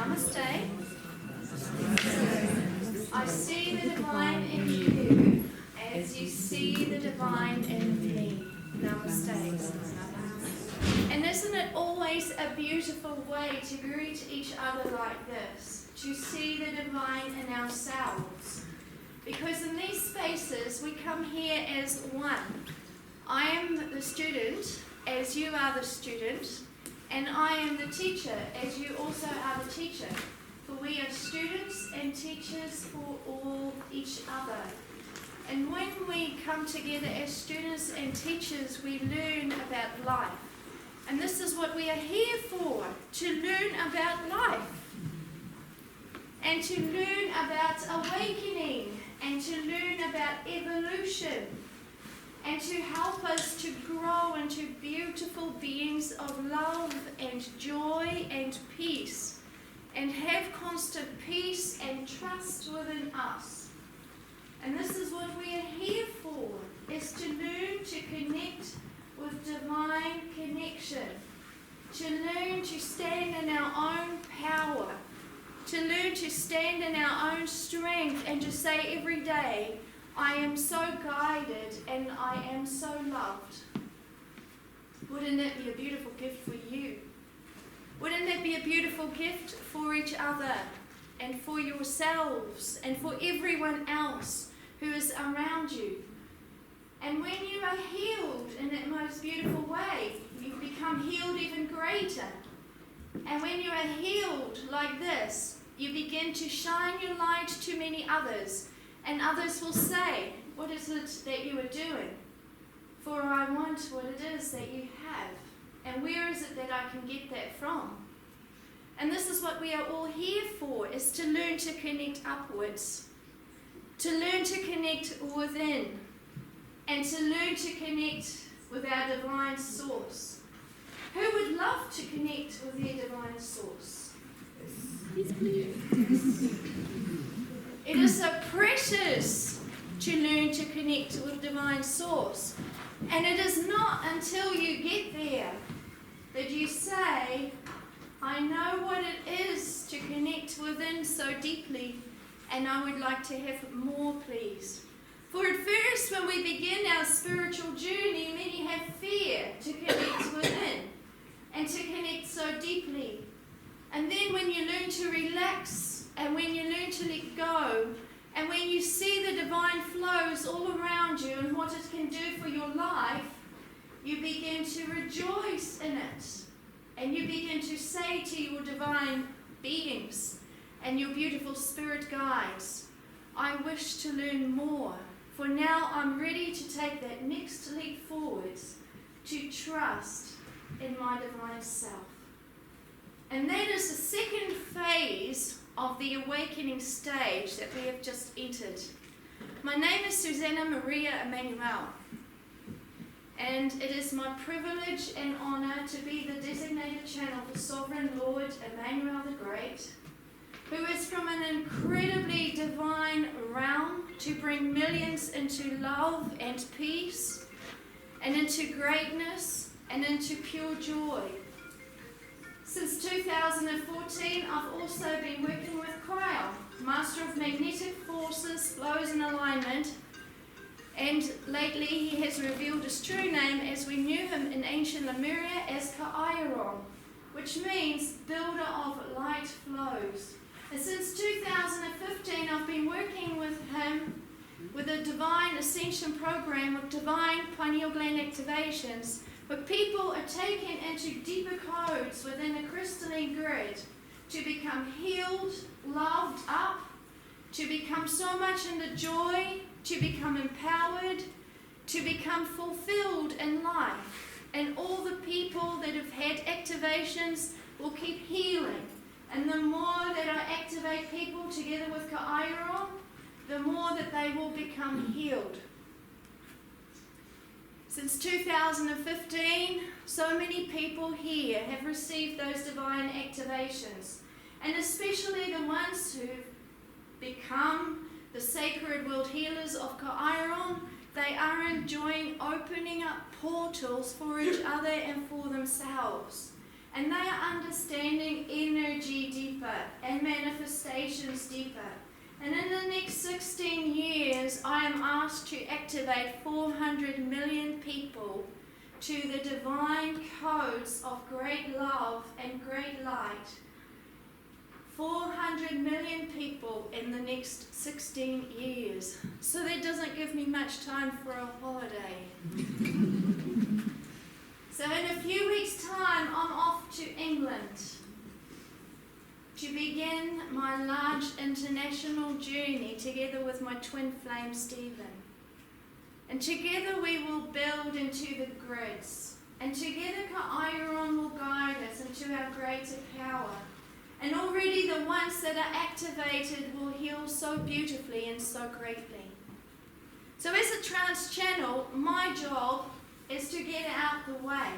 Namaste. I see the divine in you as you see the divine in me. Namaste. And isn't it always a beautiful way to greet each other like this? To see the divine in ourselves. Because in these spaces we come here as one. I am the student as you are the student. And I am the teacher, as you also are the teacher. For we are students and teachers for all each other. And when we come together as students and teachers, we learn about life. And this is what we are here for, to learn about life. And to learn about awakening, and to learn about evolution. And to help us to grow into beautiful beings of love and joy and peace, and have constant peace and trust within us. And this is what we are here for, is to learn to connect with divine connection, to learn to stand in our own power, to learn to stand in our own strength, and to say every day, I am so guided and I am so loved. Wouldn't that be a beautiful gift for you? Wouldn't that be a beautiful gift for each other and for yourselves and for everyone else who is around you? And when you are healed in that most beautiful way, you become healed even greater. And when you are healed like this, you begin to shine your light to many others. And others will say, what is it that you are doing? For I want what it is that you have. And where is it that I can get that from? And this is what we are all here for, is to learn to connect upwards. To learn to connect within. And to learn to connect with our divine source. Who would love to connect with their divine source? Yes, please. It is so precious to learn to connect with divine source. And it is not until you get there that you say, I know what it is to connect within so deeply, and I would like to have more, please. For at first, when we begin our spiritual journey, many have fear to connect within and to connect so deeply. And then when you learn to relax, and when you learn to let go, and when you see the divine flows all around you and what it can do for your life, you begin to rejoice in it. And you begin to say to your divine beings and your beautiful spirit guides, I wish to learn more, for now I'm ready to take that next leap forwards, to trust in my divine self. And that is the second phase of the awakening stage that we have just entered. My name is Suzanna Maria Emmanuel, and it is my privilege and honour to be the designated channel for Sovereign Lord Emmanuel the Great, who is from an incredibly divine realm to bring millions into love and peace, and into greatness, and into pure joy. Since 2014, I've also been working with Cryo, Master of Magnetic Forces, Flows and Alignment, and lately he has revealed his true name as we knew him in ancient Lemuria as Ka'airon, which means builder of light flows. And since 2015, I've been working with him with a divine ascension program with divine pineal gland activations, where people are taken into deeper codes within the crystalline grid to become healed, loved up, to become so much in the joy, to become empowered, to become fulfilled in life. And all the people that have had activations will keep healing. And the more that I activate people together with Ka'airon, the more that they will become healed. Since 2015, so many people here have received those divine activations, and especially the ones who've become the sacred world healers of Ka'airon. They are enjoying opening up portals for each other and for themselves. And they are understanding energy deeper. deeper and manifestations deeper. And in the next 16 years, I am asked to activate 400 million people to the divine codes of great love and great light. 400 million people in the next 16 years. So that doesn't give me much time for a holiday. So in a few weeks' time, I'm off to England to begin my large international journey together with my twin flame Stephen. And together we will build into the grids. And together Ka'airon will guide us into our greater power. And already the ones that are activated will heal so beautifully and so greatly. So as a trance channel, my job is to get out the way.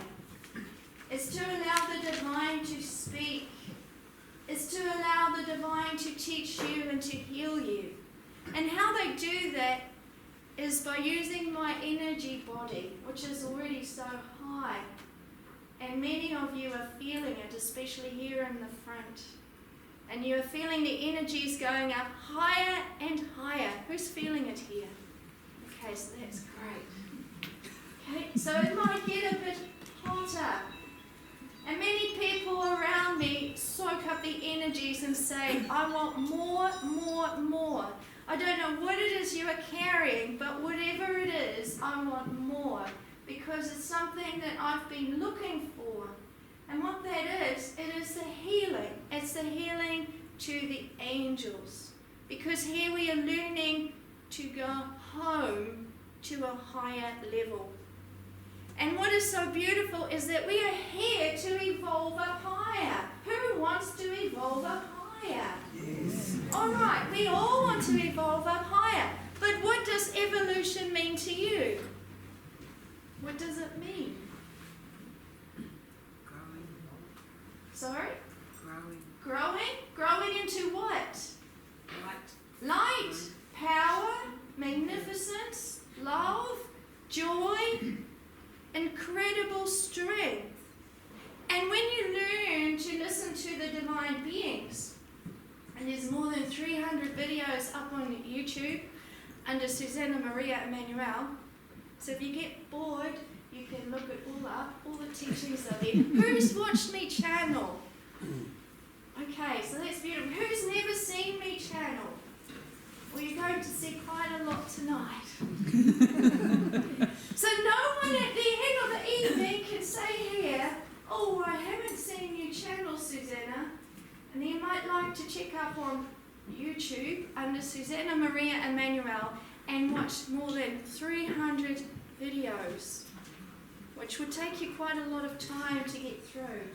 It's to allow the divine to speak. It's to allow the divine to teach you and to heal you. And how they do that is by using my energy body, which is already so high. And many of you are feeling it, especially here in the front. And you are feeling the energies going up higher and higher. Who's feeling it here? Okay, so that's great. Okay, so it might get a bit hotter. And many people around me soak up the energies and say, I want more, more, more. I don't know what it is you are carrying, but whatever it is, I want more. Because it's something that I've been looking for. And what that is, it is the healing. It's the healing to the angels. Because here we are learning to go home to a higher level. And what is so beautiful is that we are here to evolve up higher. Who wants to evolve up higher? Yes. All right, we all want to evolve up higher. But what does evolution mean to you? What does it mean? Growing. Sorry? Growing. Growing? Growing into what? Light. Light, power, magnificence, love, joy, incredible strength. And when you learn to listen to the divine beings, and there's more than 300 videos up on YouTube under Suzanna, Maria, Emmanuel. So if you get bored, you can look it all up. All the teachings are there. Who's watched me channel? Okay, so that's beautiful. Who's never seen me channel? Well, you're going to see quite a lot tonight. So no one at the end of the evening can say here, oh, I haven't seen you channel, Suzanna. And you might like to check up on YouTube under Suzanna, Maria, Emmanuel and watch more than 300 videos, which would take you quite a lot of time to get through.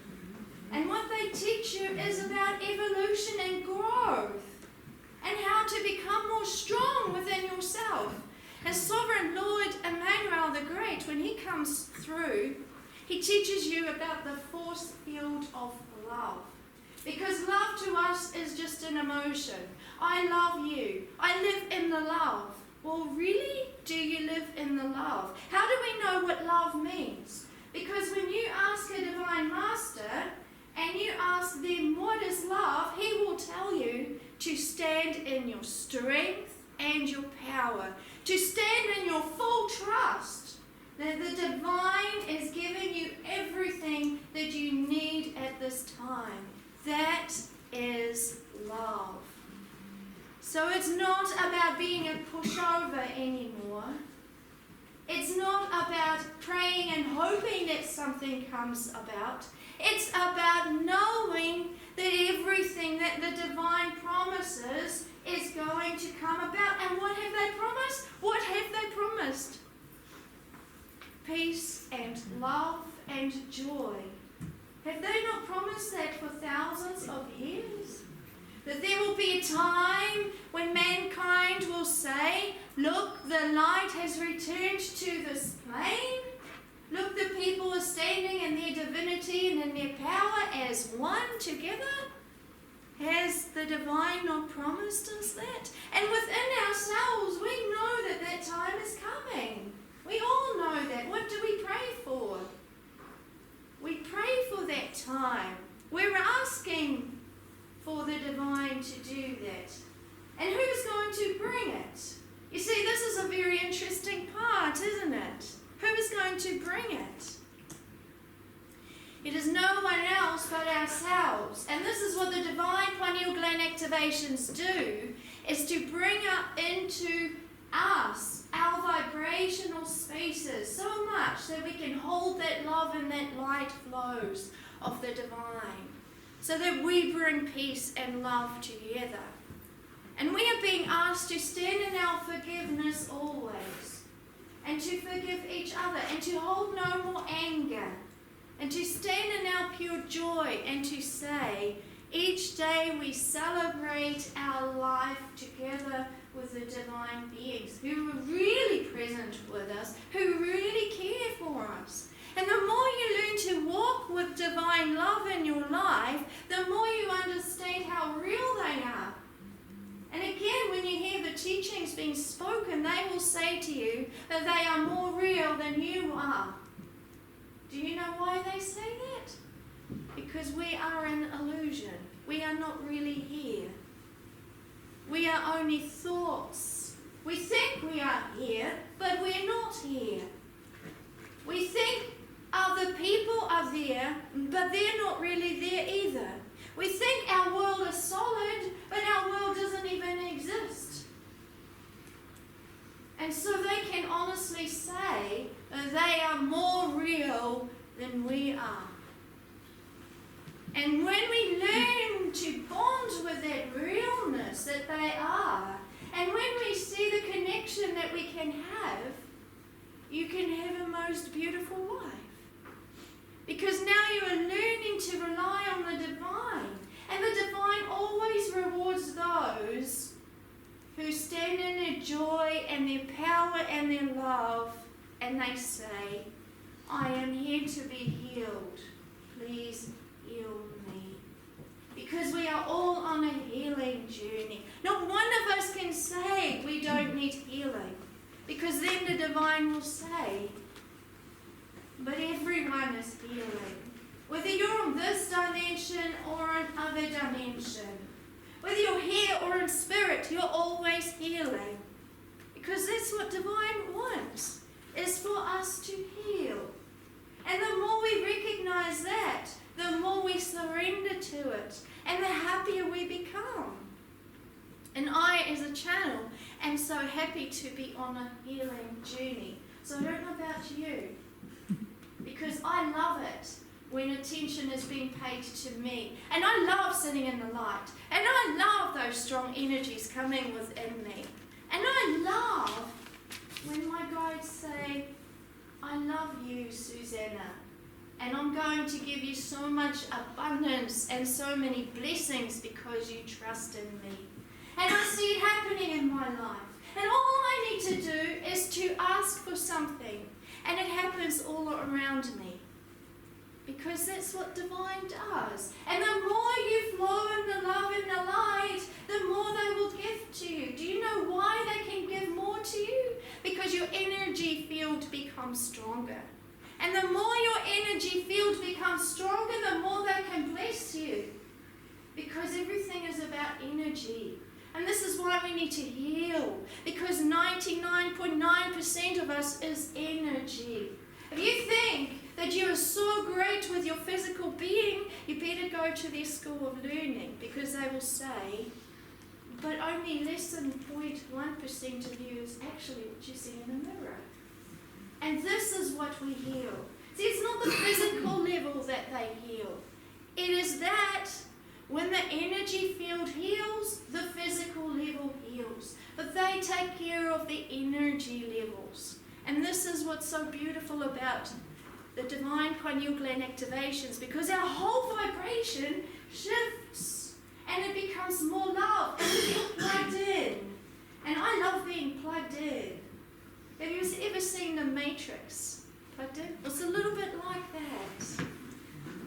And what they teach you is about evolution and growth and how to become more strong within yourself. As Sovereign Lord Emmanuel the Great, when he comes through, he teaches you about the force field of love. Because love to us is just an emotion. I love you. I live in the love. Well, really? Do you live in the love? How do we know what love means? Because when you ask a divine master and you ask them what is love, he will tell you to stand in your strength and your power. To stand in your full trust that the divine is giving you everything that you need at this time. That is love. So it's not about being a pushover anymore. It's not about praying and hoping that something comes about. It's about knowing that everything that the divine promises is going to come about. And what have they promised? What have they promised? Peace and love and joy. Have they not promised that for thousands of years? That there will be a time when mankind will say, look, the light has returned to this plane. Look, the people are standing in their divinity and in their power as one together. Has the divine not promised us that? And within ourselves, we know that that time is coming. We all know that. What do we pray for? We pray for that time. We're asking for And who's going to bring it? You see, this is a very interesting part, isn't it? Who is going to bring it? It is no one else but ourselves. And this is what the divine pineal gland activations do, is to bring up into us, our vibrational spaces, so much that we can hold that love and that light flows of the divine, so that we bring peace and love together. And we are being asked to stand in our forgiveness always, and to forgive each other, and to hold no more anger, and to stand in our pure joy, and to say, each day we celebrate our life together with the divine beings who are really present with us, who really care for us. And the more you learn to walk with divine love in your life, the more you understand how real they are. And again, when you hear the teachings being spoken, they will say to you that they are more real than you are. Do you know why they say that? Because we are an illusion. We are not really here. We are only thoughts. We think we are here, but we're not here. We think other people are there, but they're not really there either. We think our world is solid, but our world doesn't even exist. And so they can honestly say that they are more real than we are. And when we learn to bond with that realness that they are, and when we see the connection that we can have, you can have a most beautiful life. Because now you are learning to rely on the divine. And the divine always rewards those who stand in their joy and their power and their love, and they say, I am here to be healed. Please heal me. Because we are all on a healing journey. Not one of us can say we don't need healing, because then the divine will say, but everyone is healing. Whether you're on this dimension or another dimension, whether you're here or in spirit, you're always healing. Because that's what divine wants, is for us to heal. And the more we recognize that, the more we surrender to it, and the happier we become. And I, as a channel, am so happy to be on a healing journey. So I don't know about you, because I love it when attention is being paid to me. And I love sitting in the light. And I love those strong energies coming within me. And I love when my guides say, I love you, Suzanna. And I'm going to give you so much abundance and so many blessings because you trust in me. And I see it happening in my life. And all I need to do is to ask for something. And it happens all around me. Because that's what divine does. And the more you flow in the love and the light, the more they will give to you. Do you know why they can give more to you? Because your energy field becomes stronger. And the more your energy field becomes stronger, the more they can bless you. Because everything is about energy. And this is why we need to heal. Because 99.9% of us is energy. If you think that you are so great with your physical being, you better go to their school of learning, because they will say, but only less than 0.1% of you is actually what you see in the mirror. And this is what we heal. See, it's not the physical level that they heal. It is that when the energy field heals, the physical level heals. But they take care of the energy levels. And this is what's so beautiful about the divine pineal gland activations, because our whole vibration shifts and it becomes more love and we feel plugged in. And I love being plugged in. Have you ever seen The Matrix? Plugged in? It's a little bit like that.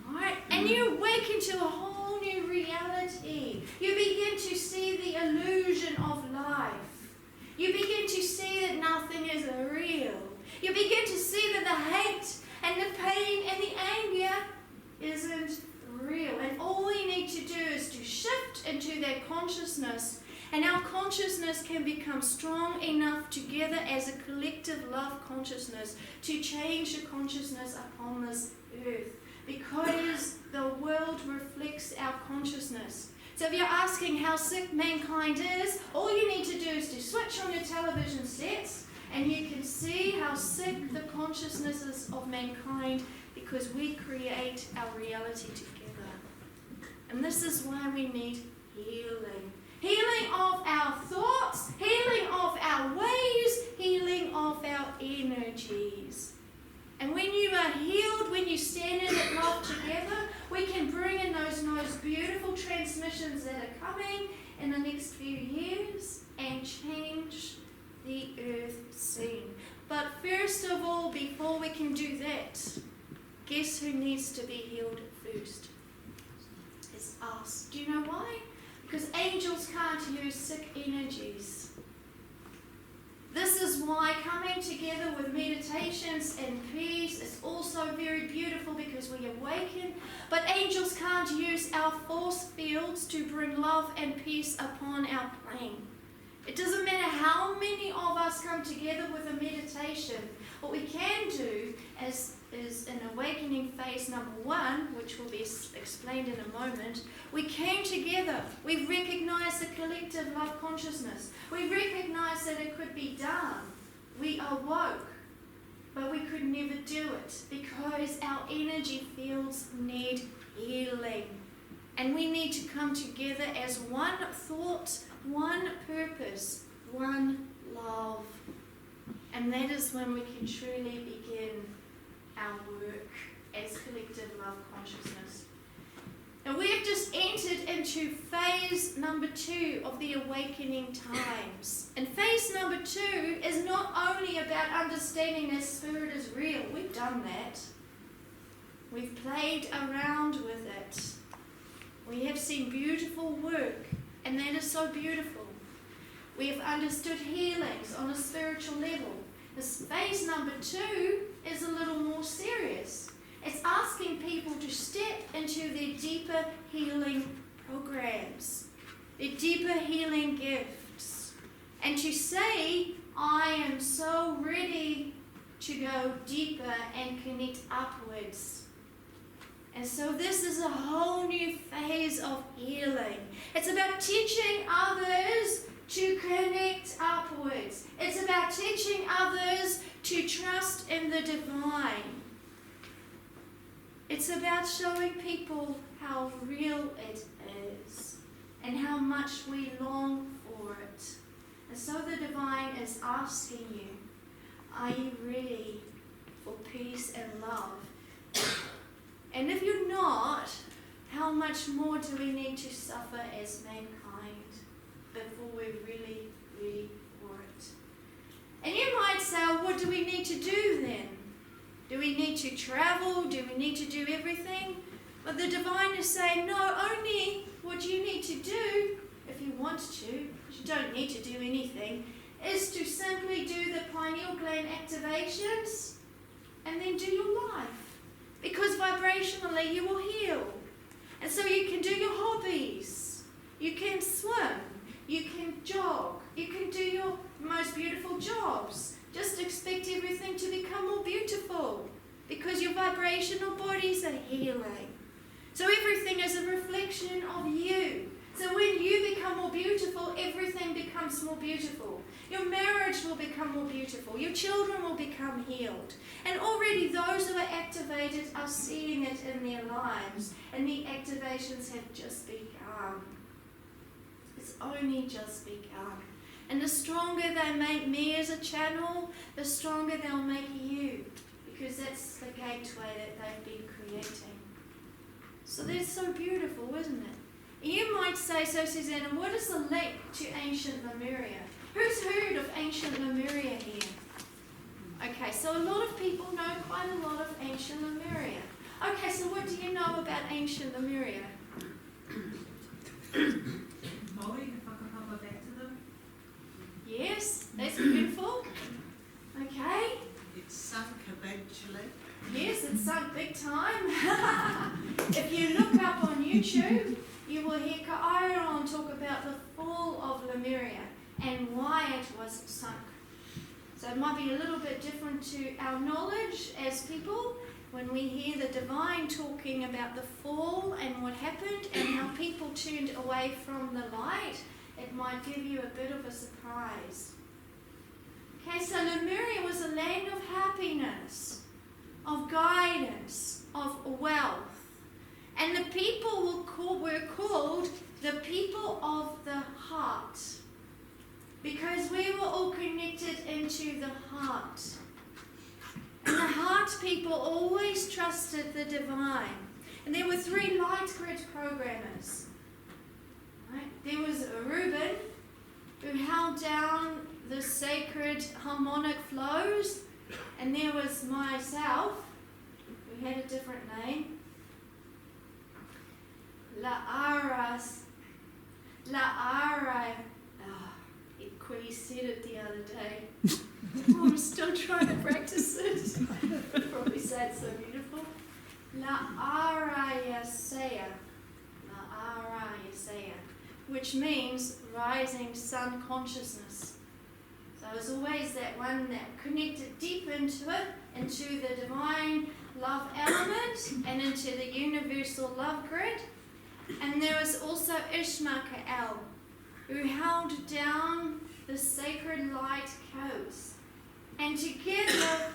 Alright? And you wake into a whole new reality. You begin to see the illusion of life. You begin to see that nothing is real. You begin to see that the hate and the pain and the anger isn't real. And all we need to do is to shift into that consciousness And our consciousness can become strong enough together as a collective love consciousness to change the consciousness upon this earth, because the world reflects our consciousness. So if you're asking how sick mankind is, all you need to do is to switch on your television sets and you can see how sick the consciousness is of mankind, because we create our reality together. And this is why we need healing. Healing of our thoughts, healing of our ways, healing of our energies. And when you are healed, when you stand in it love together, we can bring in those most beautiful transmissions that are coming in the next few years and change the earth scene. But first of all, before we can do that, guess who needs to be healed first? It's us. Do you know why? Because angels can't use sick energies. This is why coming together with meditations and peace is also very beautiful, because we awaken. But angels can't use our force fields to bring love and peace upon our plane. It doesn't matter how many of us come together with a meditation. What we can do is in awakening phase number 1, which will be explained in a moment, we came together. We recognized the collective love consciousness. We recognized that it could be done. We awoke, but we could never do it because our energy fields need healing. And we need to come together as one thought, one purpose, one love. And that is when we can truly begin our work as collective love consciousness. Now we have just entered into phase number 2 of the awakening times. And phase number 2 is not only about understanding that spirit is real. We've done that. We've played around with it. We have seen beautiful work, and that is so beautiful. We have understood healings on a spiritual level. This phase number 2 is a little more serious. It's asking people to step into their deeper healing programs, their deeper healing gifts, and to say, I am so ready to go deeper and connect upwards. And so this is a whole new phase of healing. It's about teaching others to connect upwards. It's about teaching others to trust in the divine. It's about showing people how real it is and how much we long for it. And so the divine is asking you, are you ready for peace and love? And if you're not, how much more do we need to suffer as mankind before we're really ready for it? And you might say, well, what do we need to do then? Do we need to travel? Do we need to do everything? But the divine is saying, no, only what you need to do, if you want to, because you don't need to do anything, is to simply do the pineal gland activations and then do your life. Because vibrationally you will heal. And so you can do your hobbies. You can swim. You can jog. You can do your most beautiful jobs. Just expect everything to become more beautiful. Because your vibrational bodies are healing. So everything is a reflection of you. So when you become more beautiful, everything becomes more beautiful. Your marriage will become more beautiful. Your children will become healed. And already those who are activated are seeing it in their lives. And the activations have just begun. It's only just begun. And the stronger they make me as a channel, the stronger they'll make you. Because that's the gateway that they've been creating. So that's so beautiful, isn't it? You might say, so Suzanna, what is the link to ancient Lemuria? Who's heard of ancient Lemuria here? Okay, so a lot of people know quite a lot of ancient Lemuria. Okay, so what do you know about ancient Lemuria? Molly, if I could hop back to them. Yes, that's beautiful. Okay. It sunk eventually. Yes, it sunk big time. If you look up on YouTube, you will hear Ka'airon talk about the fall of Lemuria and why it was sunk. So it might be a little bit different to our knowledge as people when we hear the divine talking about the fall and what happened and how people turned away from the light. It might give you a bit of a surprise. Okay, so Lemuria was a land of happiness, of guidance, of wealth. And the people were called the people of the heart, because we were all connected into the heart. And the heart people always trusted the divine. And there were 3 light grid programmers. Right? There was Reuben, who held down the sacred harmonic flows, and there was myself, who had a different name, Quee said it the other day. I'm still trying to practice it. Probably say it so beautiful. La'arayasaya, which means rising sun consciousness. So it was always that one that connected deep into it, into the divine love element and into the universal love grid. And there was also Ishmael, who held down the sacred light codes. And together,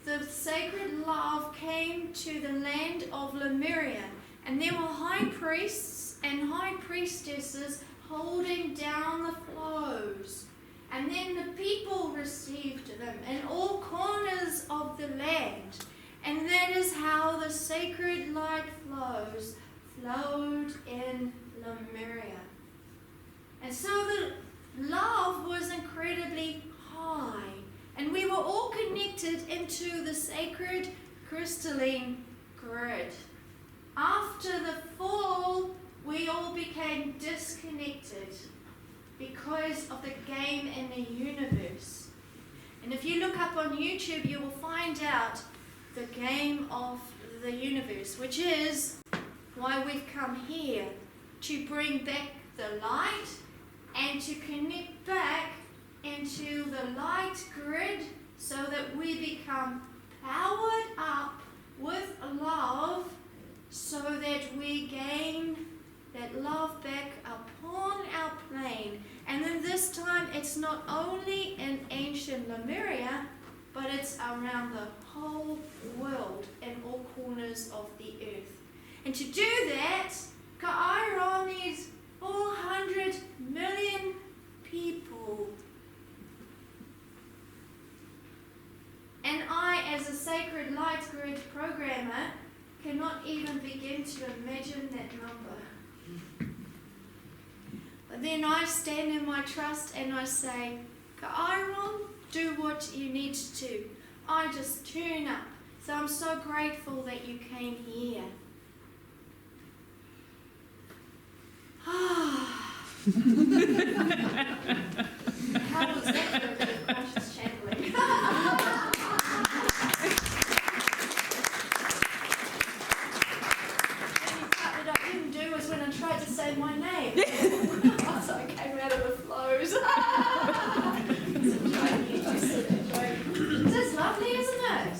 the sacred love came to the land of Lemuria. And there were high priests and high priestesses holding down the flows. And then the people received them in all corners of the land. And that is how the sacred light flows flowed in Lemuria. And so the love was incredibly high. And we were all connected into the sacred crystalline grid. After the fall, we all became disconnected because of the game in the universe. And if you look up on YouTube, you will find out the game of the universe, which is why we've come here, to bring back the light and to connect back into the light grid so that we become powered up with love so that we gain that love back upon our plane. And then this time it's not only in ancient Lemuria, but it's around the whole world in all corners of the earth. And to do that, Ka'aira needs 400 million people. And I, as a sacred light grid programmer, cannot even begin to imagine that number. But then I stand in my trust and I say, Ka'aira, do what you need to do. I just turn up. So I'm so grateful that you came here. How was that for a bit of conscious channeling? What I didn't do was when I tried to say my name. So I came out of the flows. That's lovely, isn't it?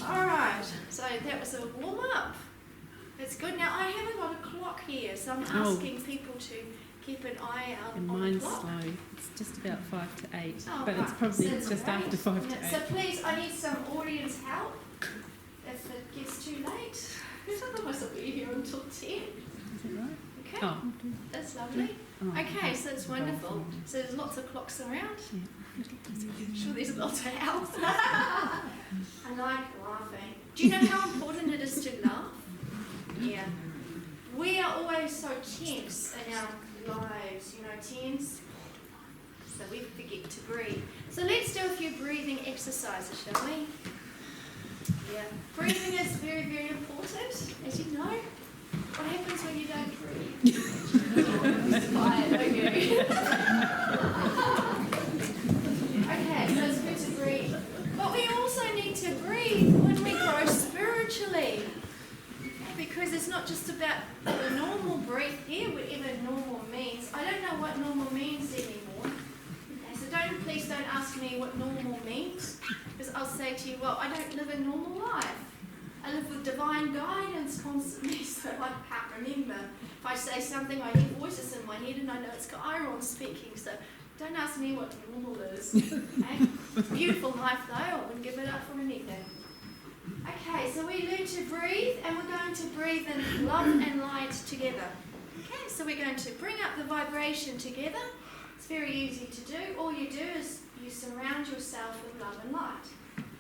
Alright, so that was a warm-up. It's good. Now, I haven't got a clock here, so I'm asking people to keep an eye out and on mine's the clock. slow. It's just about 5 to 8, Oh, but right. it's probably So it's just great. after 5 to 8. So please, I need some audience help if it gets too late. Because otherwise I'll be here until 10. Is that right? Okay, Oh, that's lovely. oh, Okay, so it's wonderful. So there's lots of clocks around. I'm sure there's lots of help. I like laughing. Do you know how important it is to laugh? Yeah. We are always so tense in our lives, tense. So we forget to breathe. So let's do a few breathing exercises, shall we? Yeah. Breathing is very, very important, as you know. What happens when you don't breathe? Inspired, okay. Okay, so it's good to breathe. But we also need to breathe when we grow spiritually. Because it's not just about the normal breath here, whatever normal means. I don't know know what normal means anymore. Okay, so please don't ask me what normal means, because I'll say to you, well, I don't live a normal life. I live with divine guidance constantly, so I can't remember. If I say something, I hear voices in my head and I know it's Chiron speaking, so don't ask me what normal is. Okay? Beautiful life though, I wouldn't give it up for anything. Okay, so we learn to breathe, and we're going to breathe in love and light together. Okay, so we're going to bring up the vibration together. It's very easy to do. All you do is you surround yourself with love and light.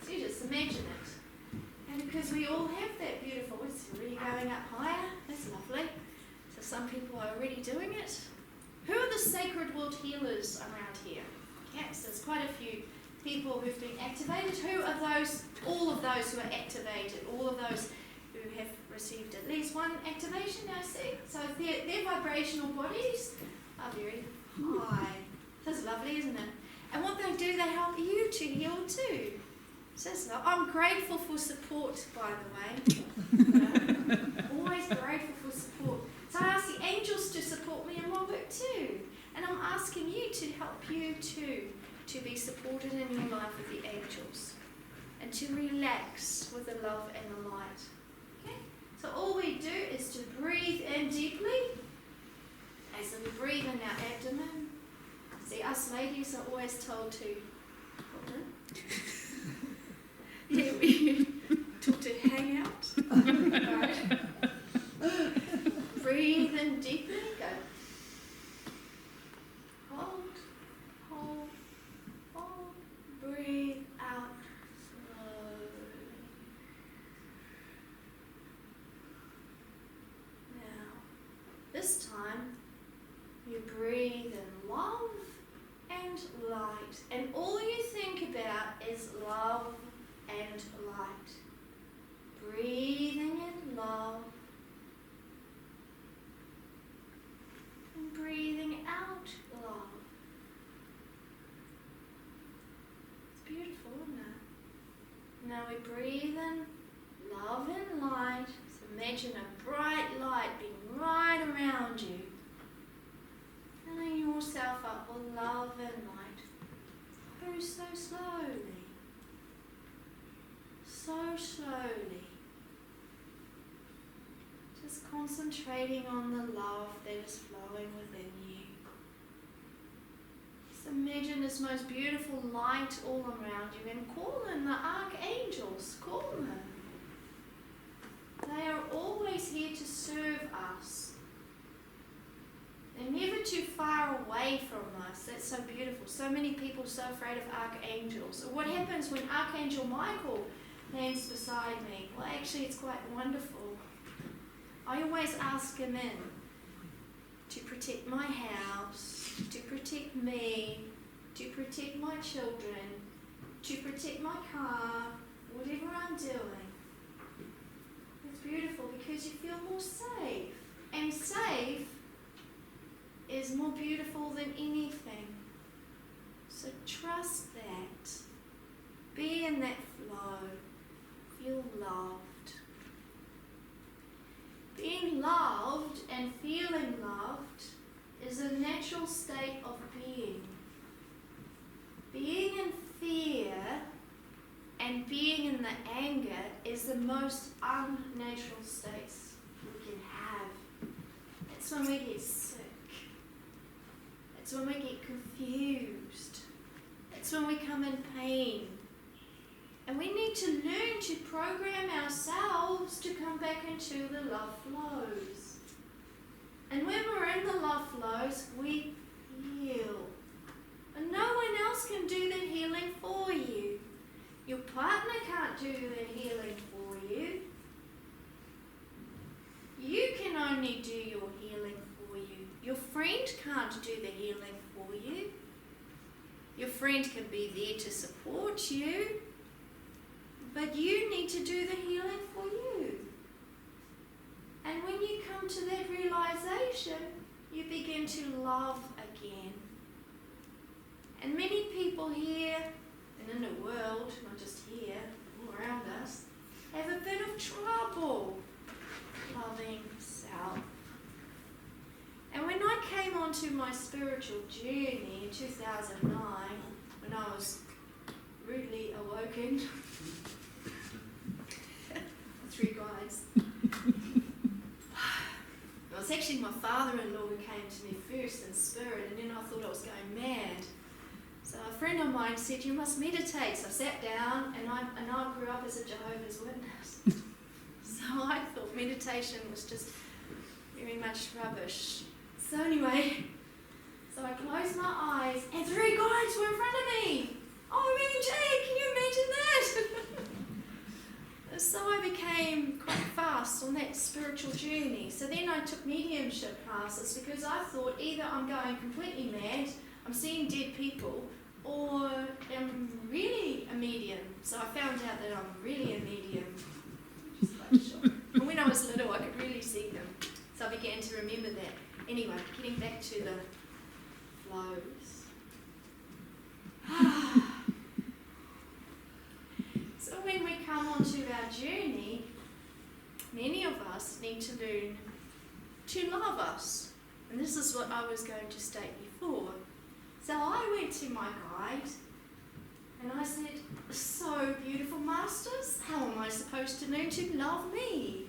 So you just imagine it. And because we all have that beautiful, it's really going up higher. That's lovely. So some people are already doing it. Who are the sacred world healers around here? Okay, so there's quite a few people who've been activated. Who are those? All of those who are activated. All of those who have received at least one activation, I see. So their vibrational bodies are very high. That's lovely, isn't it? And what they do, they help you to heal too. So I'm grateful for support, by the way. Always grateful for support. So I ask the angels to support me in my work too. And I'm asking you to help you too, to be supported in your life with the angels. And to relax with the love and the light. Okay? So all we do is to breathe in deeply. As we breathe in our abdomen. See, us ladies are always told to hold in. Yeah, we told to hang out. Right. Breathe in deeply. Go. Hold, hold, hold. Breathe out slowly. Now, this time, you breathe in love and light. And all you think about is love and light. Breathing in love and breathing out love. It's beautiful, isn't it? Now we breathe in love and light. So imagine a bright light being right around you. Filling yourself up with love and light. Oh, so slowly. So slowly. Just concentrating on the love that is flowing within you. Just imagine this most beautiful light all around you and call in the archangels. Call them. They are always here to serve us. They're never too far away from us. That's so beautiful. So many people are so afraid of archangels. What happens when Archangel Michael lands beside me? Well, actually, it's quite wonderful. I always ask him in to protect my house, to protect me, to protect my children, to protect my car, whatever I'm doing. It's beautiful because you feel more safe. And safe is more beautiful than anything. So trust that. Be in that flow. Feel loved. Being loved and feeling loved is a natural state of being. Being in fear and being in the anger is the most unnatural states we can have. It's when we get sick. It's when we get confused. It's when we come in pain. And we need to learn to program ourselves to come back into the love flows. And when we're in the love flows, we heal. And no one else can do the healing for you. Your partner can't do the healing for you. You can only do your healing for you. Your friend can't do the healing for you. Your friend can be there to support you. But you need to do the healing for you. And when you come to that realization, you begin to love again. And many people here, and in the world, not just here, all around us, have a bit of trouble loving self. And when I came onto my spiritual journey in 2009, when I was rudely awoken, 3 guides, it was actually my father-in-law who came to me first in spirit, and then I thought I was going mad. So a friend of mine said, you must meditate. So I sat down, and I grew up as a Jehovah's Witness. So I thought meditation was just very much rubbish. So anyway, so I closed my eyes, and 3 guides were in front of me. OMG, can you imagine that? So I became quite fast on that spiritual journey. So then I took mediumship classes because I thought either I'm going completely mad, I'm seeing dead people, or I'm really a medium. So I found out that I'm really a medium, which is quite a shock. And when I was little, I could really see them. So I began to remember that. Anyway, getting back to the flows. So when we come onto our journey, many of us need to learn to love us. And this is what I was going to state before. So I went to my guide and I said, so beautiful masters, how am I supposed to learn to love me?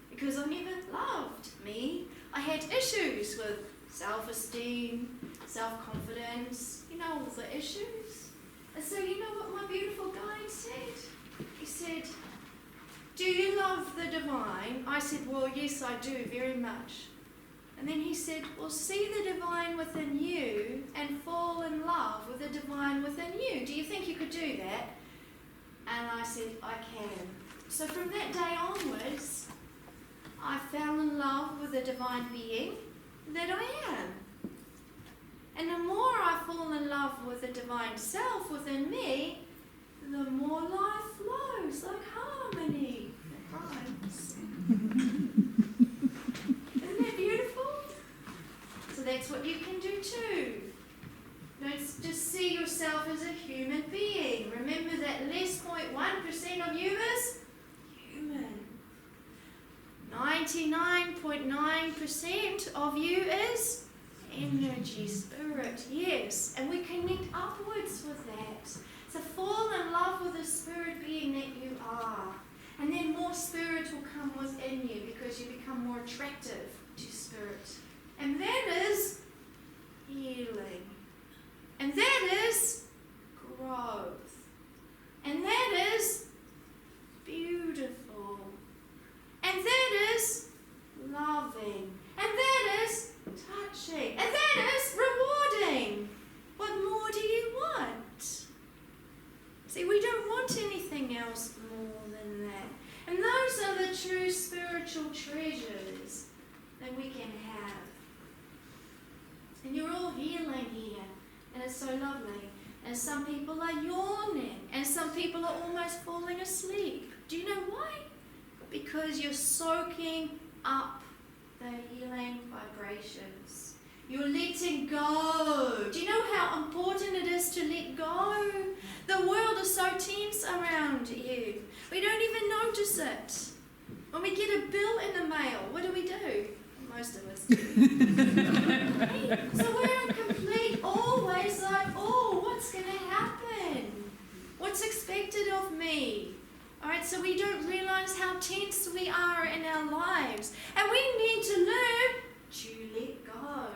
Because I never loved me. I had issues with self-esteem, self-confidence, all the issues. And so you know what my beautiful guide said? He said, do you love the divine? I said, well, yes, I do, very much. And then he said, well, see the divine within you and fall in love with the divine within you. Do you think you could do that? And I said, I can. So from that day onwards, I fell in love with the divine being that I am. And the more I fall in love with the divine self within me, the more life flows like harmony. It rhymes. Isn't that beautiful? So that's what you can do too. Don't just see yourself as a human being. Remember that less 0.1% of you is human. 99.9% of you is energy, spirit, yes. And we connect upwards with that. So fall in love with the spirit being that you are. And then more spirit will come within you because you become more attractive to spirit. And that is healing. And that is growth. And that is beautiful. And that is loving. And that is touching. And that is rewarding. What more do you want? See, we don't want anything else more than that. And those are the true spiritual treasures that we can have. And you're all healing here. And it's so lovely. And some people are yawning. And some people are almost falling asleep. Do you know why? Because you're soaking up the healing vibrations. You're letting go. Do you know how important it is to let go? The world is so tense around you. We don't even notice it. When we get a bill in the mail, what do we do? Most of us do. So we're in complete always like, oh, what's going to happen? What's expected of me? Alright, so we don't realize how tense we are in our lives. And we need to learn to let go.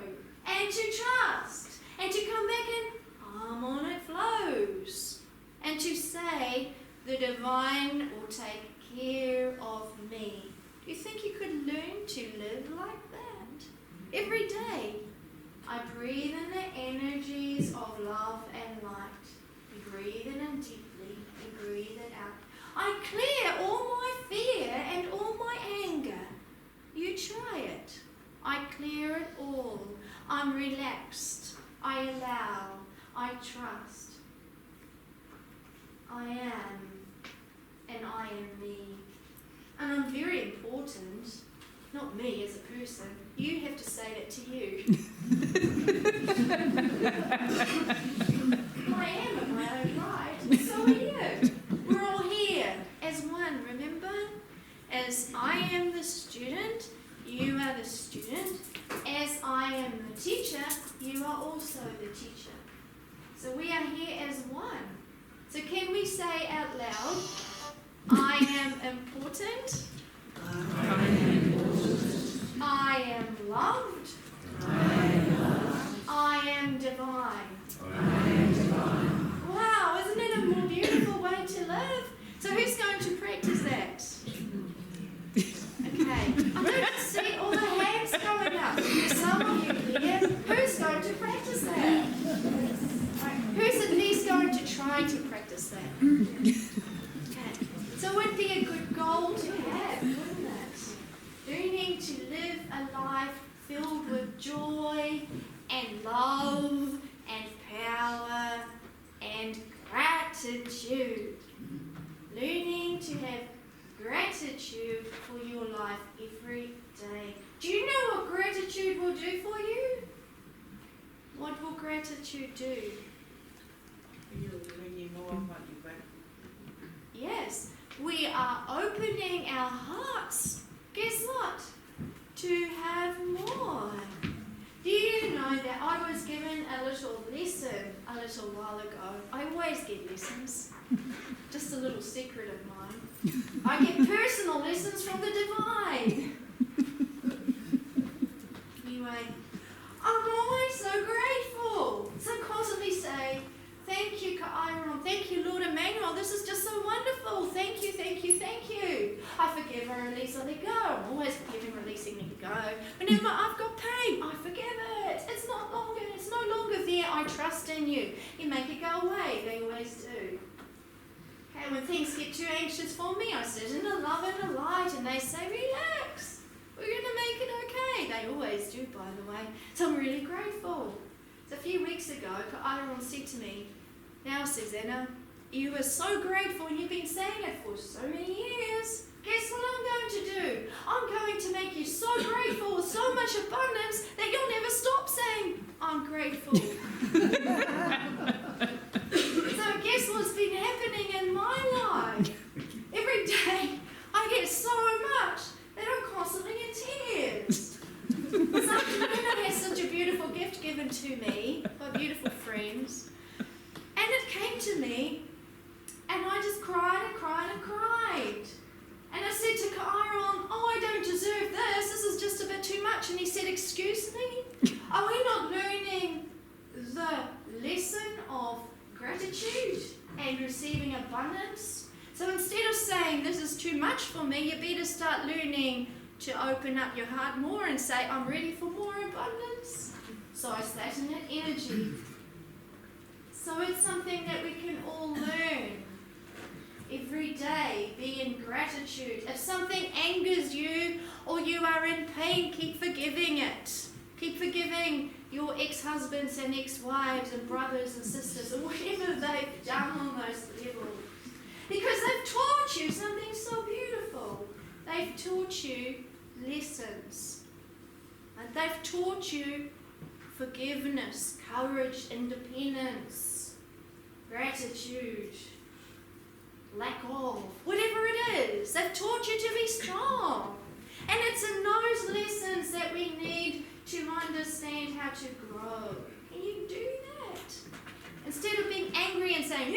And to trust. And to come back and harmonic flows. And to say, the divine will take care of me. Do you think you could learn to live like that? Every day, I breathe in the energies of love and light. You breathe it in deeply. You breathe it out. I clear all my fear and all my anger. You try it. I clear it all. I'm relaxed. I allow. I trust. I am. And I am me. And I'm very important. Not me as a person. You have to say that to you. I am in my own right. So are you. We're all here as one, remember? As I am the student, you are the student. As I you are also the teacher. So we are here as one. So can we say out loud, I am important. I am loved. I am divine. Wow, isn't it a more beautiful way to live? So who's going to practice that? Okay, I don't see all the hands going up. There's some of you here. Who's going to practice that? Right. Who's at least going to try to practice that? Okay. So it would be a good goal to have, wouldn't it? Learning to live a life filled with joy and love and power and gratitude. Learning to have gratitude for your life every day. Do you know what gratitude will do for you? What will gratitude do? When you know what you got. Yes, we are opening our hearts. Guess what? To have more. Do you know that I was given a little lesson a little while ago? I always get lessons. Just a little secret of mine. I get personal lessons from the divine. Anyway, I'm always so grateful. So constantly say, thank you, Ka'airon. Thank you, Lord Emmanuel. This is just so wonderful. Thank you, thank you, thank you. I forgive and release, I let go. I'm always forgiving, releasing, let go. Whenever I've got pain, I forgive it. It's no longer there. I trust in you. You make it go away. They always do. Okay, when things get too anxious for me, I sit in the love and the light and they say, relax. We're going to make it okay. They always do, by the way. So I'm really grateful. So a few weeks ago, Ka'airon said to me, now, Suzanna, you were so grateful and you've been saying it for so many years. Guess what I'm going to do? I'm going to make you so grateful with so much abundance that you'll never stop saying, I'm grateful. So guess what's been happening in my life? Every day I get so much that I'm constantly in tears. Suzanna has such a beautiful gift given to me by beautiful friends. And it came to me, and I just cried and cried and cried. And I said to Ka'airon, oh, I don't deserve this. This is just a bit too much. And he said, excuse me? Are we not learning the lesson of gratitude and receiving abundance? So instead of saying, this is too much for me, you better start learning to open up your heart more and say, I'm ready for more abundance. So I sat in that energy. So it's something that we can all learn every day, be in gratitude. If something angers you or you are in pain, keep forgiving it. Keep forgiving your ex-husbands and ex-wives and brothers and sisters or whatever they've done on those levels. Because they've taught you something so beautiful. They've taught you lessons. And they've taught you forgiveness, courage, independence, gratitude, lack of, whatever it is. They've taught you to be strong. And it's in those lessons that we need to understand how to grow. Can you do that? Instead of being angry and saying,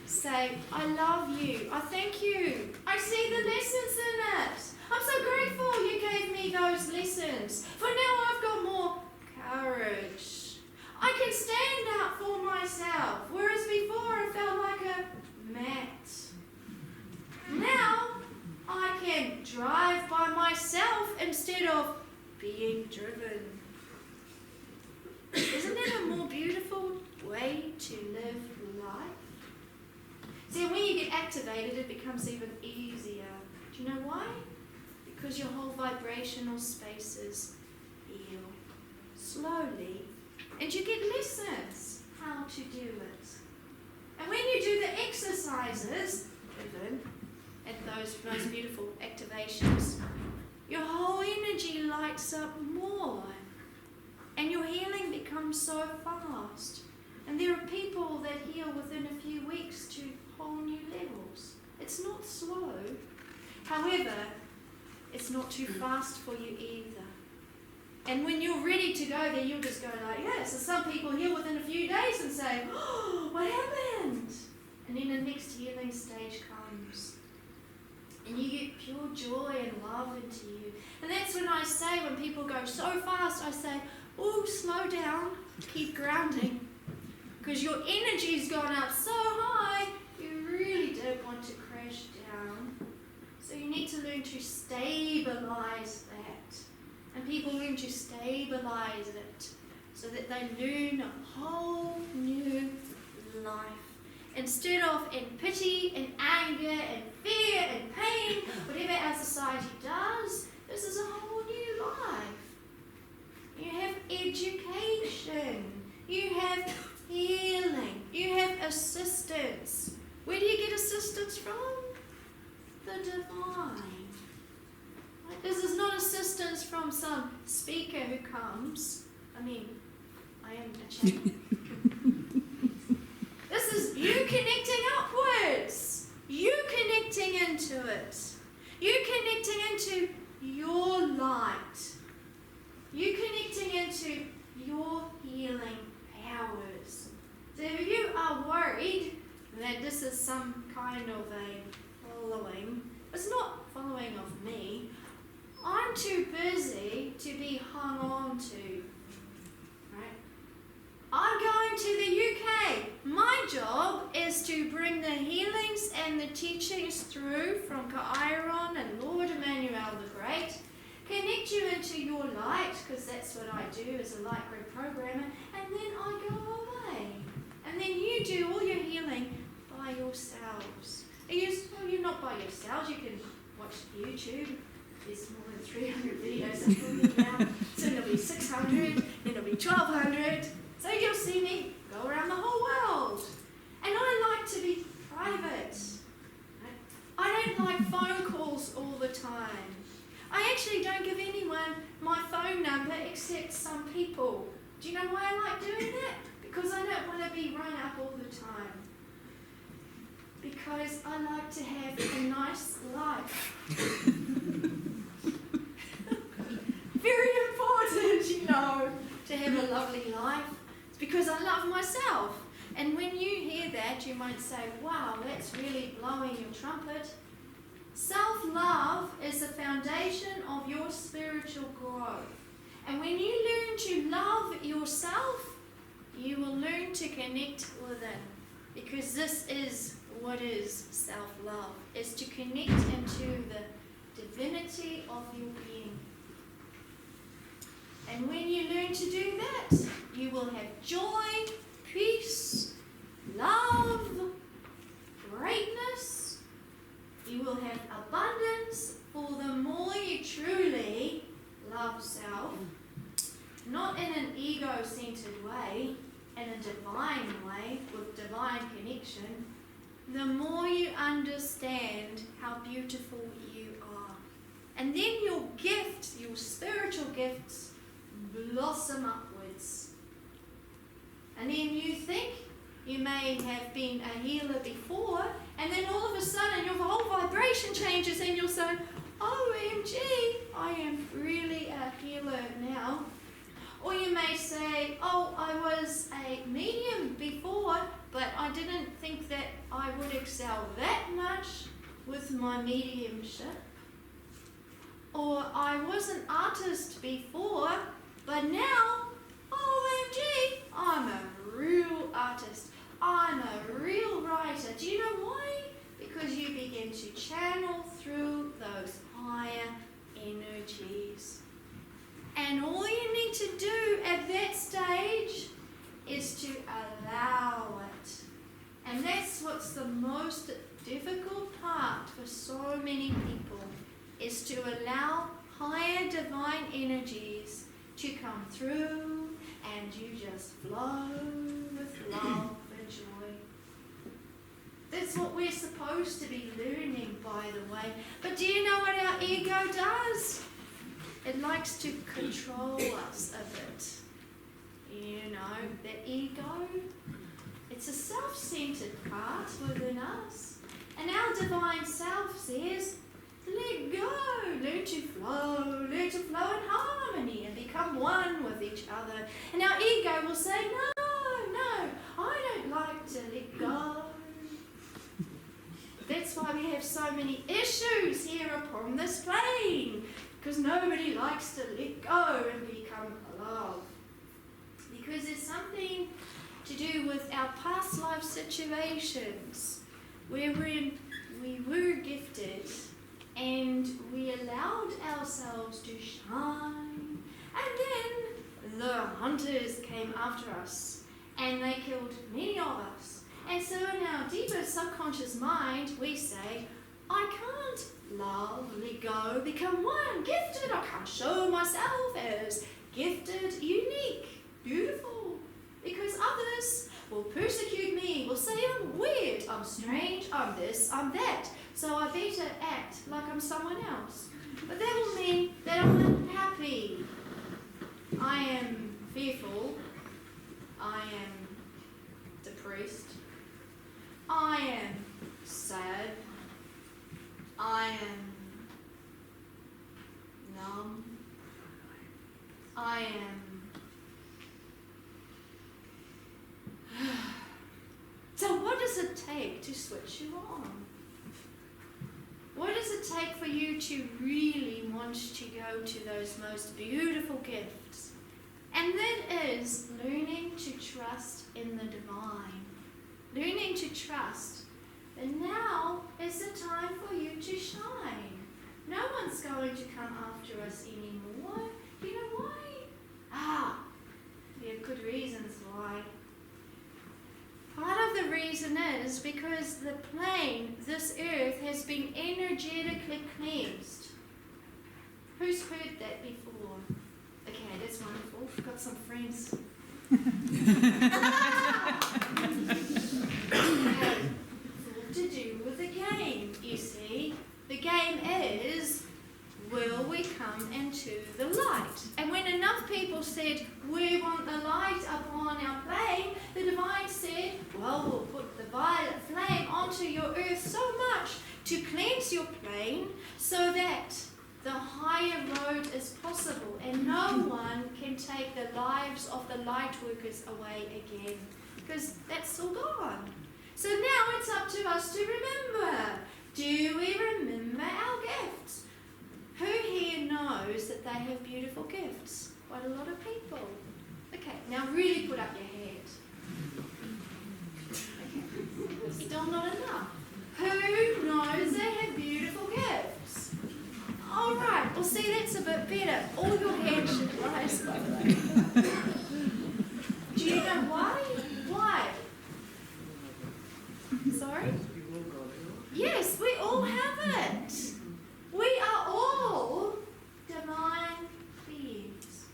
say, I love you, I thank you, I see the lessons in it. I'm so grateful you gave me those lessons. For now I've got more courage. I can stand up for myself, whereas before I felt like a mat. Now I can drive by myself instead of being driven. Isn't it a more beautiful way to live life? See, when you get activated, it becomes even easier. Do you know why? Because your whole vibrational spaces heal slowly, and you get lessons how to do it. And when you do the exercises, even at those most beautiful activations, your whole energy lights up more, and your healing becomes so fast. And there are people that heal within a few weeks to whole new levels. It's not slow. However, it's not too fast for you either. And when you're ready to go there, you'll just go like, yeah. So some people heal within a few days and say, oh, what happened? And then the next healing stage comes. And you get pure joy and love into you. And that's when I say, when people go so fast, I say, oh, slow down, keep grounding. Because your energy's gone up so high, you really don't want to crash down. So you need to learn to stabilize that. And people learn to stabilize it so that they learn a whole new life. Instead of in pity and anger and fear and pain, whatever our society does, this is a whole new life. You have education. You have healing. You have assistance. Where do you get assistance from? The divine. Right? This is not assistance from some speaker who comes. I am a channel. This is you connecting upwards. You connecting into it. You connecting into your light. You connecting into your healing powers. So if you are worried that this is some kind of a following, it's not following of me. I'm too busy to be hung on to. Right? I'm going to the UK. My job is to bring the healings and the teachings through from Kairon and Lord Emmanuel the Great. Connect you into your light, because that's what I do as a light reprogrammer, and then I go away. And then you do all your healing by yourselves. You're not by yourselves, you can watch YouTube. There's more than 300 videos uploaded now. Soon there'll be 600, then there'll be 1,200. So you'll see me go around the whole world. And I like to be private. I don't like phone calls all the time. I actually don't give anyone my phone number except some people. Do you know why I like doing that? Because I don't want to be rung up all the time. Because I like to have a nice life. Very important, to have a lovely life. It's because I love myself. And when you hear that, you might say, wow, that's really blowing your trumpet. Self-love is the foundation of your spiritual growth. And when you learn to love yourself, you will learn to connect within. Because this is what is self-love, is to connect into the divinity of your being. And when you learn to do that, you will have joy, peace, love, greatness. You will have abundance, for the more you truly love self, not in an ego-centered way, in a divine way, with divine connection, the more you understand how beautiful you are. And then your gifts, your spiritual gifts, blossom upwards. And then you think you may have been a healer before, and then all of a sudden your whole vibration changes and you'll say, OMG, I am really a healer now. Or you may say, oh, I was a medium before, but I didn't think that I would excel that much with my mediumship. Or I was an artist before, but now, OMG, I'm a real artist. I'm a real writer. Do you know why? Because you begin to channel through those higher energies. And all you need to do at that stage is to allow it. And that's what's the most difficult part for so many people, is to allow higher divine energies to come through, and you just flow with love and joy. That's what we're supposed to be learning, by the way. But do you know what our ego does? It likes to control us a bit. The ego, it's a self-centered part within us. And our divine self says, let go. Learn to flow in harmony and become one with each other. And our ego will say, no, I don't like to let go. That's why we have so many issues here upon this plane, because nobody likes to let go and become love. Because there's something to do with our past life situations where we were gifted and we allowed ourselves to shine. And then the hunters came after us and they killed many of us. And so in our deeper subconscious mind, we say, I can't love, let go, become one, gifted. I can't show myself as gifted, unique, beautiful. Because others will persecute me, will say I'm weird, I'm strange, I'm this, I'm that. So I better act like I'm someone else. But that will mean that I'm unhappy. I am fearful. I am depressed. I am sad. I am numb. I am... So what does it take to switch you on? What does it take for you to really want to go to those most beautiful gifts? And that is learning to trust in the divine. Learning to trust that now is the time for you to shine. No one's going to come after us anymore. You know why? There are good reasons why. Part of the reason is because the plane, this earth, has been energetically cleansed. Who's heard that before? Okay, that's wonderful. I've got some friends. To do with the game, you see. The game is, will we come into the light? And when enough people said, we want the light upon our plane, the divine said, well, we'll put the violet flame onto your earth so much to cleanse your plane so that the higher road is possible and no one can take the lives of the light workers away again, because that's all gone. So now it's up to us to remember. Do we remember our gifts? Who here knows that they have beautiful gifts? Quite a lot of people. Okay, now really put up your hand. Okay, still not enough. Who knows they have beautiful gifts? All right, well see, that's a bit better. All your hands should rise, by the way. Do you know why? Why? Sorry? Yes, we all have it. We are all divine beings.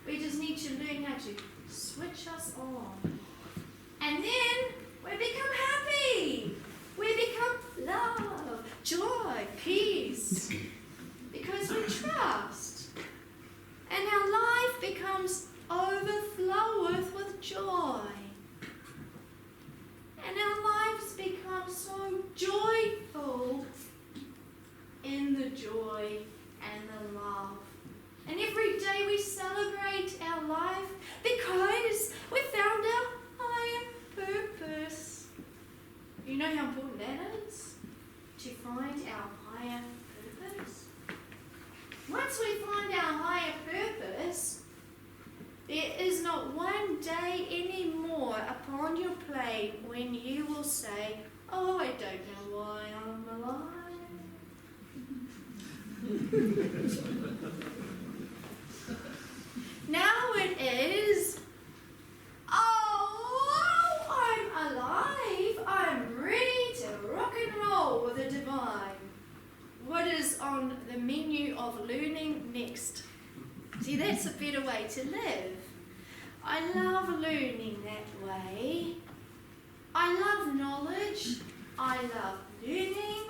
We just need to learn how to switch us on. And then we become happy. We become love, joy, peace. Because we trust. And our life becomes overfloweth with joy. And our lives become so joyful in the joy and the love. And every day we celebrate our life because we found our higher purpose. You know how important that is? To find our higher purpose. Once we find our higher purpose, there is not one day anymore upon your plane when you will say, oh, I don't know why I'm alive. Now it is, oh, I'm alive. I'm ready to rock and roll with the divine. What is on the menu of learning next? See, that's a better way to live. I love learning that way. I love knowledge. I love learning.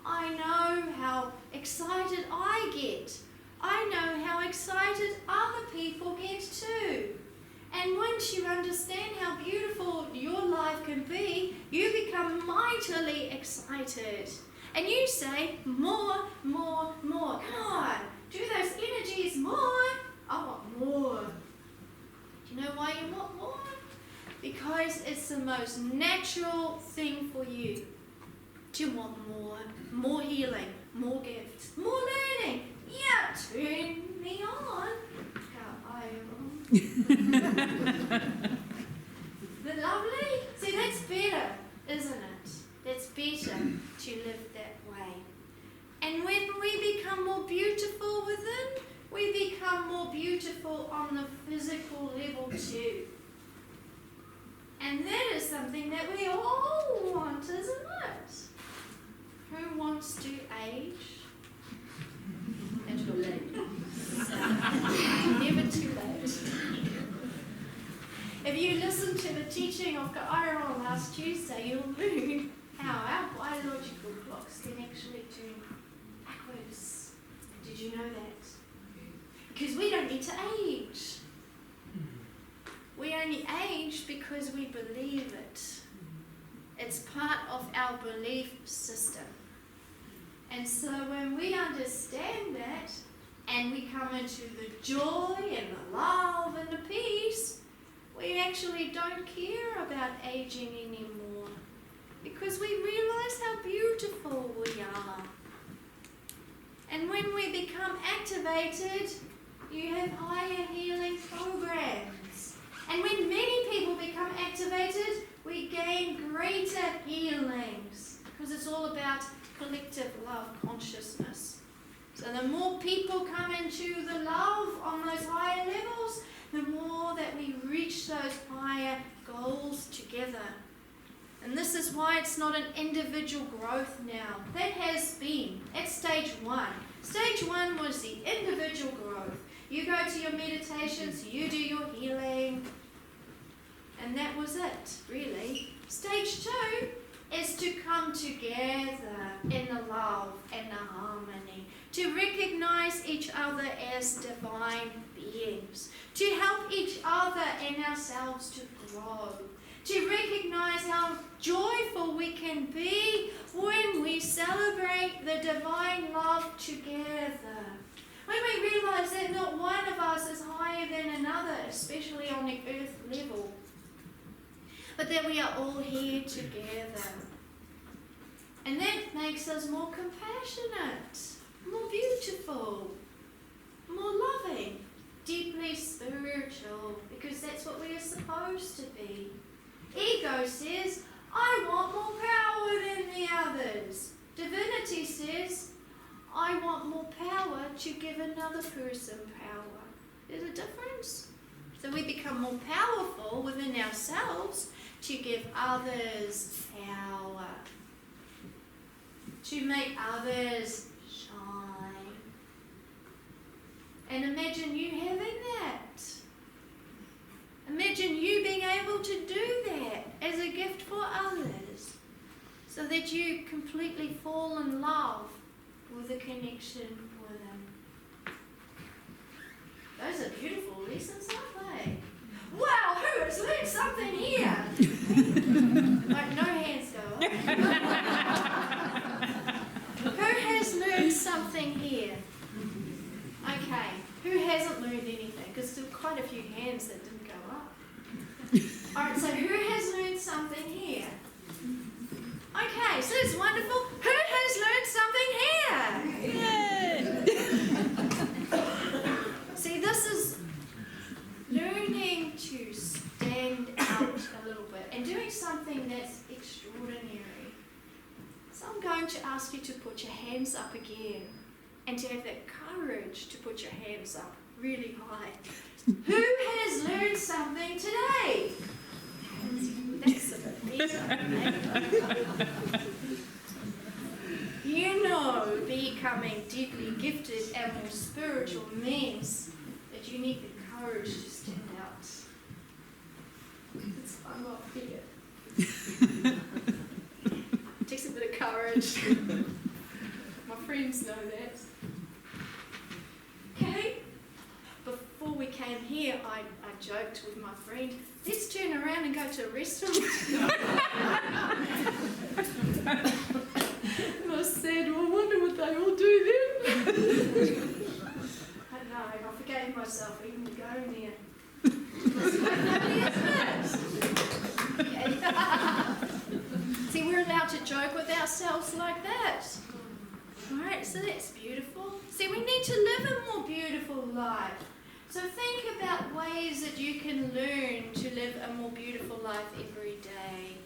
I know how excited I get. I know how excited other people get too. And once you understand how beautiful your life can be, you become mightily excited. And you say, more, more, more. Come on, do those energies more. I want more. Do you know why you want more? Because it's the most natural thing for you to want more. More healing, more gifts, more learning. Yeah, turn me on. But lovely? See, that's better, isn't it? That's better to live that way. And when we become more beautiful within, we become more beautiful on the physical level too. And that is something that we all want, isn't it? Who wants to age? Until late. Never too late. If you listen to the teaching of Ka'airo last Tuesday, you'll learn how our biological clocks can actually turn backwards. Did you know that? Because we don't need to age. We only age because we believe it. It's part of our belief system. And so when we understand that, and we come into the joy and the love and the peace, we actually don't care about aging anymore, because we realize how beautiful we are. And when we become activated, you have higher healing programs. And when many people become activated, we gain greater healings, because it's all about collective love consciousness. So the more people come into the love on those higher levels, the more that we reach those higher goals together. And this is why it's not an individual growth now. That has been at stage 1. Stage 1 was the individual growth. You go to your meditations, you do your healing, and that was it, really. Stage 2 is to come together in the love and the harmony, to recognize each other as divine beings, to help each other and ourselves to grow, to recognize how joyful we can be when we celebrate the divine love together. When we realize that not one of us is higher than another, especially on the earth level, but that we are all here together. And that makes us more compassionate, more beautiful, more loving, deeply spiritual, because that's what we are supposed to be. Ego says, I want more power than the others. Divinity says, I want more power to give another person power. There's a difference. So we become more powerful within ourselves to give others power, to make others shine. And imagine you having that. Imagine you being able to do that as a gift for others, so that you completely fall in love with the connection with them. Those are beautiful lessons, aren't they? Wow, who has learned something here? Like, no hands go up. Who has learned something here? Okay, who hasn't learned anything? Because there were quite a few hands that didn't go up. Alright, so who has learned something here? Okay, so it's wonderful. Who has learned something here? See, this is learning to stand out a little bit and doing something that's extraordinary. So I'm going to ask you to put your hands up again and to have that courage to put your hands up really high. Who has learned something today? That's a bit better. You know, becoming deeply gifted and more spiritual means that you need the courage to stand out. It's fun up here. It takes a bit of courage. My friends know that. Okay? Before we came here, I joked with my friend, let's turn around and go to a restaurant. And I said, that's beautiful. See, we need to live a more beautiful life. So think about ways that you can learn to live a more beautiful life every day.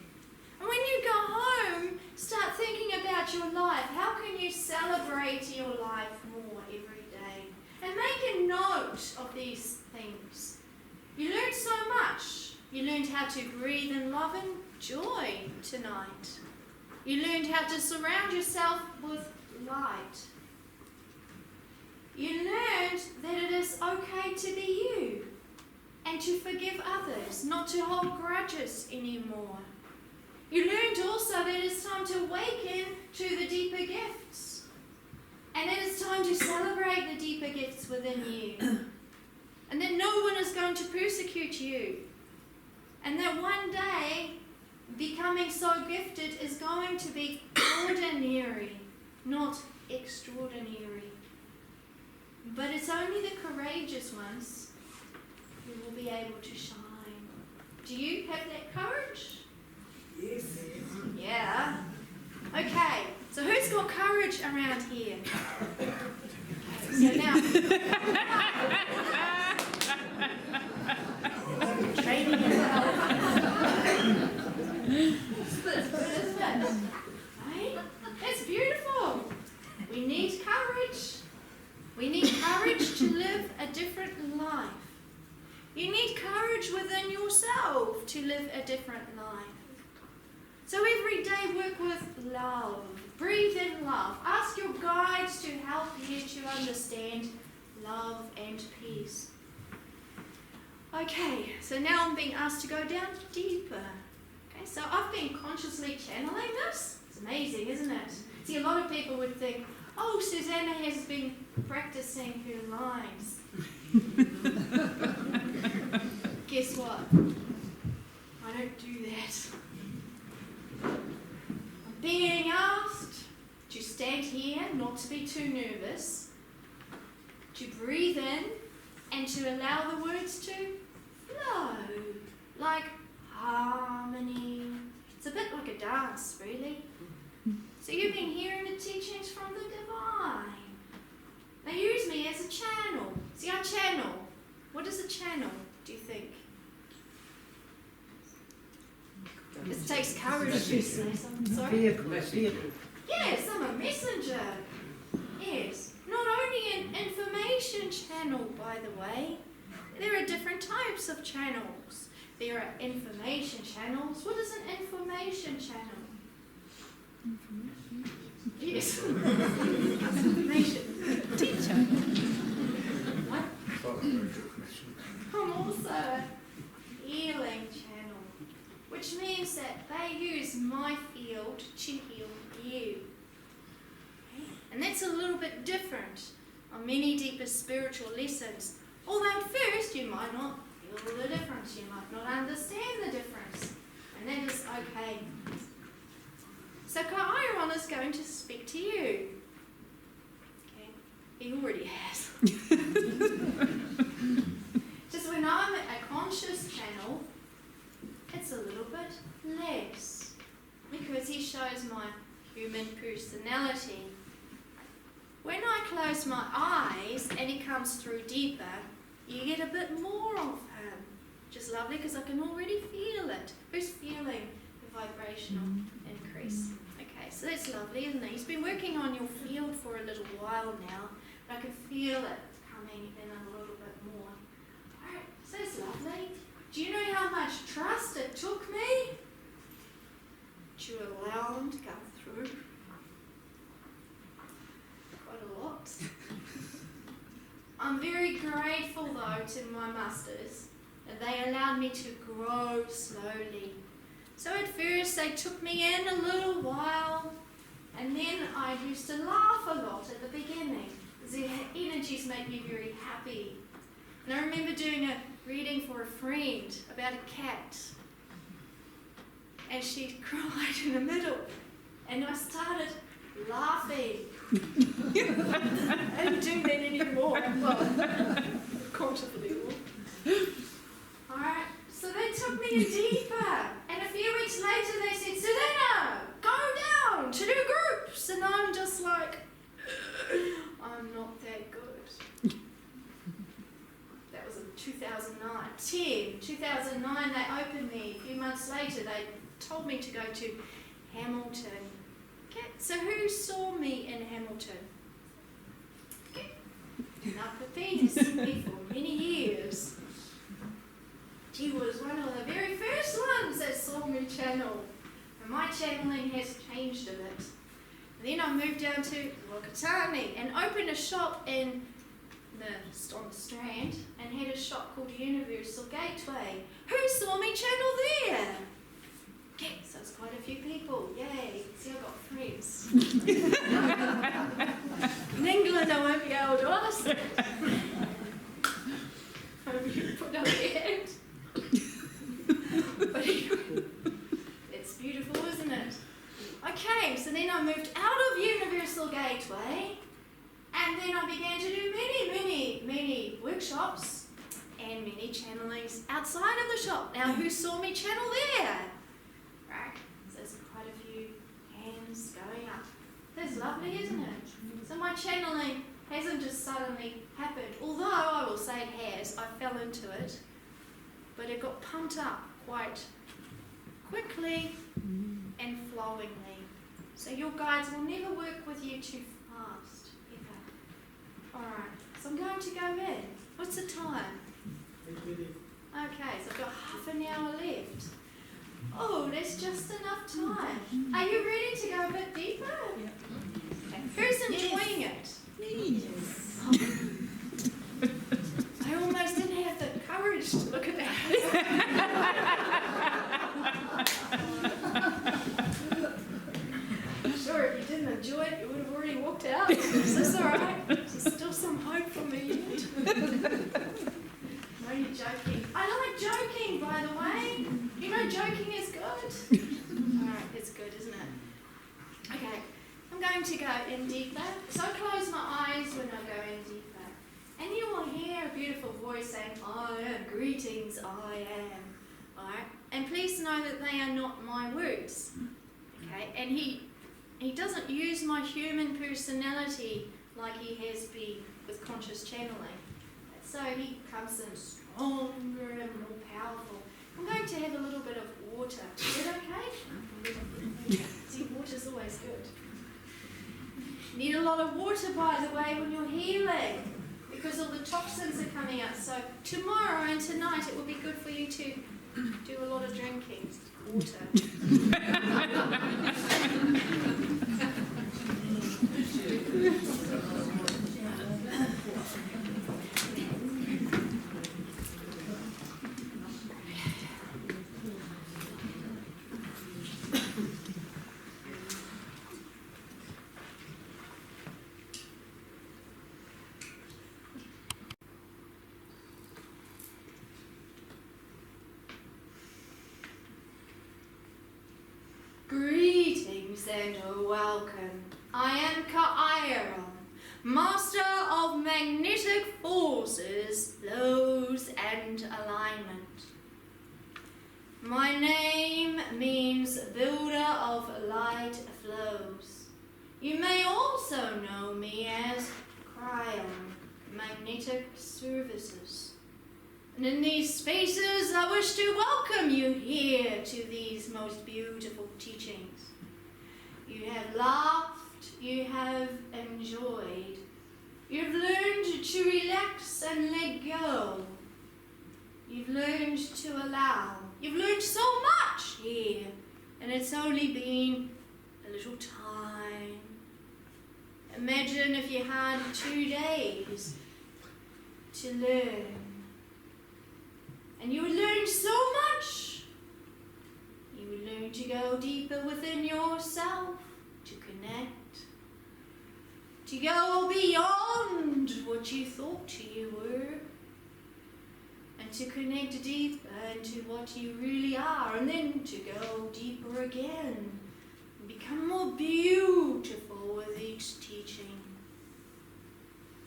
And when you go home, start thinking about your life. How can you celebrate your life more every day? And make a note of these things. You learned so much. You learned how to breathe in love and joy tonight. You learned how to surround yourself with light. You learned that it is okay to be you and to forgive others, not to hold grudges anymore. You learned also that it's time to awaken to the deeper gifts. And it is time to celebrate the deeper gifts within you. And that no one is going to persecute you. And that one day, becoming so gifted is going to be ordinary, not extraordinary. But it's only the courageous ones who will be able to shine. Do you have that courage? Yes. Yeah. Okay, so who's got courage around here? So now... training it out. Right? That's beautiful. We need courage. We need courage to live a different life. You need courage within yourself to live a different life. So every day work with love. Breathe in love. Ask your guides to help you to understand love and peace. Okay, so now I'm being asked to go down deeper. Okay, so I've been consciously channeling this. It's amazing, isn't it? See, a lot of people would think, oh, Suzanna has been practicing her lines. Guess what? I don't do that. I'm being asked to stand here, not to be too nervous, to breathe in, and to allow the words to flow, like harmony. It's a bit like a dance, really. So you've been hearing the teachings from the divine. They use me as a channel. See, I channel. What is a channel, do you think? It takes courage to say something. Sorry? Vehicle. Yes, I'm a messenger. Yes. Not only an information channel, by the way. There are different types of channels. There are information channels. What is an information channel? Yes. Information. Teacher. What? I'm also a healing channel, which means that they use my field to heal you. Okay? And that's a little bit different on many deeper spiritual lessons. Although at first you might not feel the difference, you might not understand the difference, and that is okay. So Chiron is going to speak to you. Okay, he already has. Just when I'm a conscious channel, it's a little bit less, because he shows my human personality. When I close my eyes and he comes through deeper, you get a bit more of him. Which is lovely because I can already feel it. Who's feeling the vibrational increase? Okay, so that's lovely, isn't it? He's been working on your field for a little while now, but I can feel it coming in a little bit more. Alright, so that's lovely. Do you know how much trust it took me to allow him to come through? Quite a lot. I'm very grateful though to my masters that they allowed me to grow slowly. So at first they took me in a little while, and then I used to laugh a lot at the beginning. The energies make me very happy. And I remember doing a reading for a friend about a cat, and she cried in the middle, and I started laughing. I don't do that anymore. Well, consciously. Alright, so they took me in deeper, and a few weeks later they said, Suzanna, go down to do groups, and I'm just like, 2009, they opened me. A few months later, they told me to go to Hamilton. Okay, so who saw me in Hamilton? Okay, enough of being seen me for many years. She was one of the very first ones that saw me channel. And my channeling has changed a bit. And then I moved down to Wakatani and opened a shop on the Strand and had a shop called Universal Gateway. Who saw me channel there? Okay, so it's quite a few people. Yay, see, I've got friends. In England, I won't be able to ask it. Put up your hand. But anyway, it's beautiful, isn't it? Okay, so then I moved out of Universal Gateway, and then I began to do many workshops and many channelings outside of the shop. Now, who saw me channel there? Right, so there's quite a few hands going up. That's lovely, isn't it? So my channeling hasn't just suddenly happened, although I will say it has. I fell into it, but it got pumped up quite quickly and flowingly. So your guides will never work with you too fast, ever. Alright, so I'm going to go in. What's the time? Okay, so I've got half an hour left. Oh, there's just enough time. Are you ready to go a bit deeper? Okay. Who's enjoying it? I almost didn't have the courage to look at that. Sure, if you didn't enjoy it, you would have already walked out. Is this alright? There's still some hope for me yet. I'm only joking. I like joking, by the way. You know, joking is good. Alright, it's good, isn't it? Okay, I'm going to go in deeper. So I close my eyes when I go in deeper. And you will hear a beautiful voice saying, I am, greetings, I am. Alright? And please know that they are not my words. Okay? And he doesn't use my human personality like he has been with conscious channeling. So he comes in stronger and more powerful. I'm going to have a little bit of water. Is that okay? See, water's always good. Need a lot of water, by the way, when you're healing, because all the toxins are coming out. So tomorrow and tonight it will be good for you to do a lot of drinking. Water. Greetings and welcome. I am Ka'airon, master of magnetic forces, flows and alignment. My name means builder of light flows. You may also know me as Cryon, magnetic services. And in these spaces, I wish to welcome you here to these most beautiful teachings. You have laughed, you have enjoyed, you've learned to relax and let go. You've learned to allow. You've learned so much here, and it's only been a little time. Imagine if you had 2 days to learn. And you would learn so much. You would learn to go deeper within yourself, to connect, to go beyond what you thought you were, and to connect deeper into what you really are, and then to go deeper again, and become more beautiful with each teaching.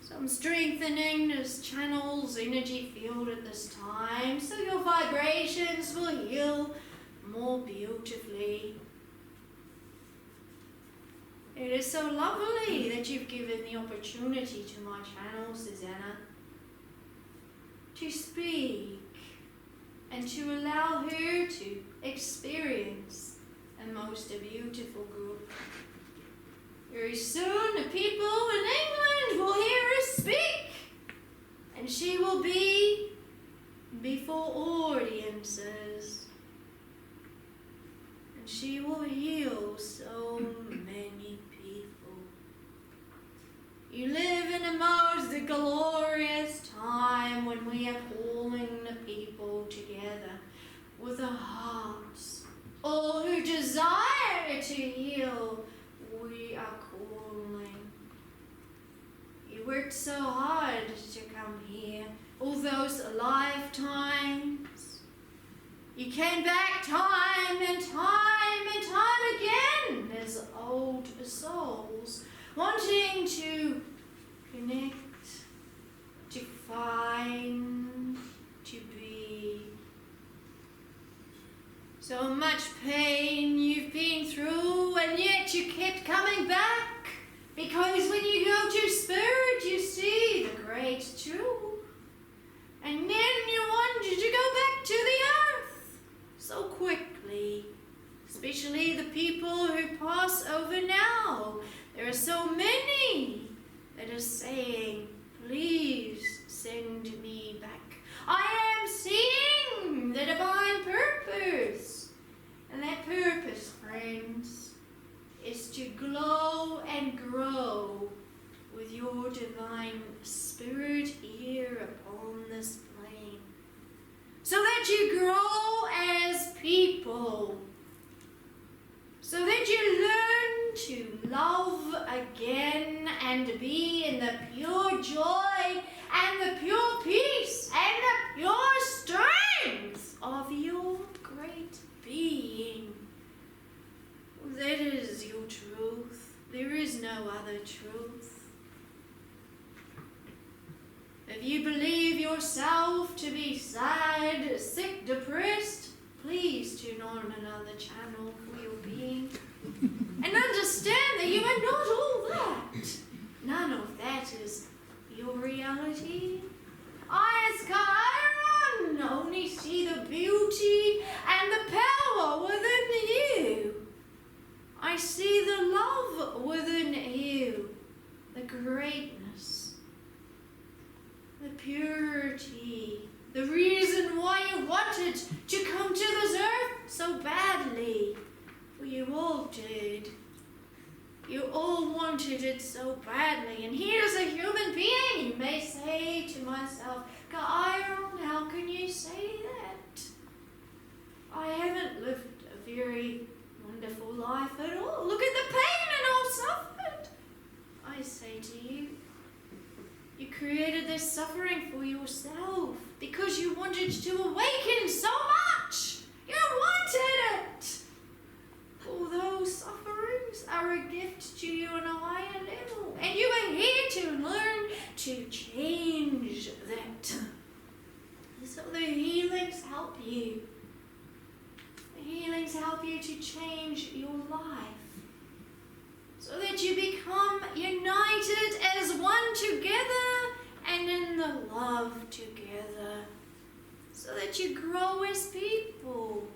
So I'm strengthening this channel's energy field at this time, so your vibrations will heal more beautifully. It is so lovely that you've given the opportunity to my channel, Suzanna, to speak and to allow her to experience a most beautiful group. Very soon the people in England will hear her speak, and she will be before audiences, and she will heal so many people. You live in a most glorious time when we are calling the people together with our hearts. All who desire to heal, we are calling. You worked so hard to come here, all those lifetimes. You came back time and time and time again as old souls, wanting to connect, to find, to be. So much pain you've been through, and yet you kept coming back, because when you go to spirit, you see the great truth, and then you wanted to go back to the earth so quickly, especially the people who pass over now. There are so many that are saying, please send me back. I am seeing the divine purpose. And that purpose, friends, is to glow and grow with your divine spirit here upon this plane, so that you grow as people, so that you learn to love again and be in the pure joy and the pure peace and the pure strength of your great being. That is your truth. There is no other truth. If you believe yourself to be sad, sick, depressed, please tune on another channel for your being. And understand that you are not all that. None of that is your reality. I, as Chiron, only see the beauty and the power within you. I see the love within you, the greatness, the purity, the reason why you wanted to come to this earth so badly. For you all did. You all wanted it so badly. And here's a human being. You may say to myself, Chiron, how can you say that? I haven't lived a very wonderful life at all. Look at the pain and I've suffered. I say to you, you created this suffering for yourself because you wanted to awaken so much. You wanted it. All those sufferings are a gift to you on a higher level. And you are here to learn to change that. So the healings help you. The healings help you to change your life, so that you become united as one together and in the love together, so that you grow as people,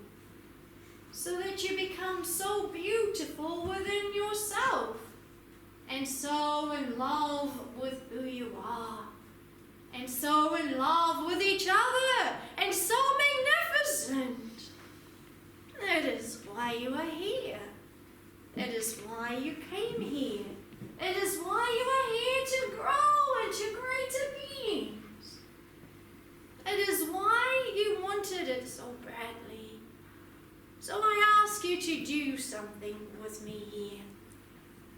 so that you become so beautiful within yourself and so in love with who you are, and so in love with each other, and so magnificent. That is why you are here. That is why you came here. That is why you are here to grow into greater beings. That is why you wanted it so badly. So I ask you to do something with me here,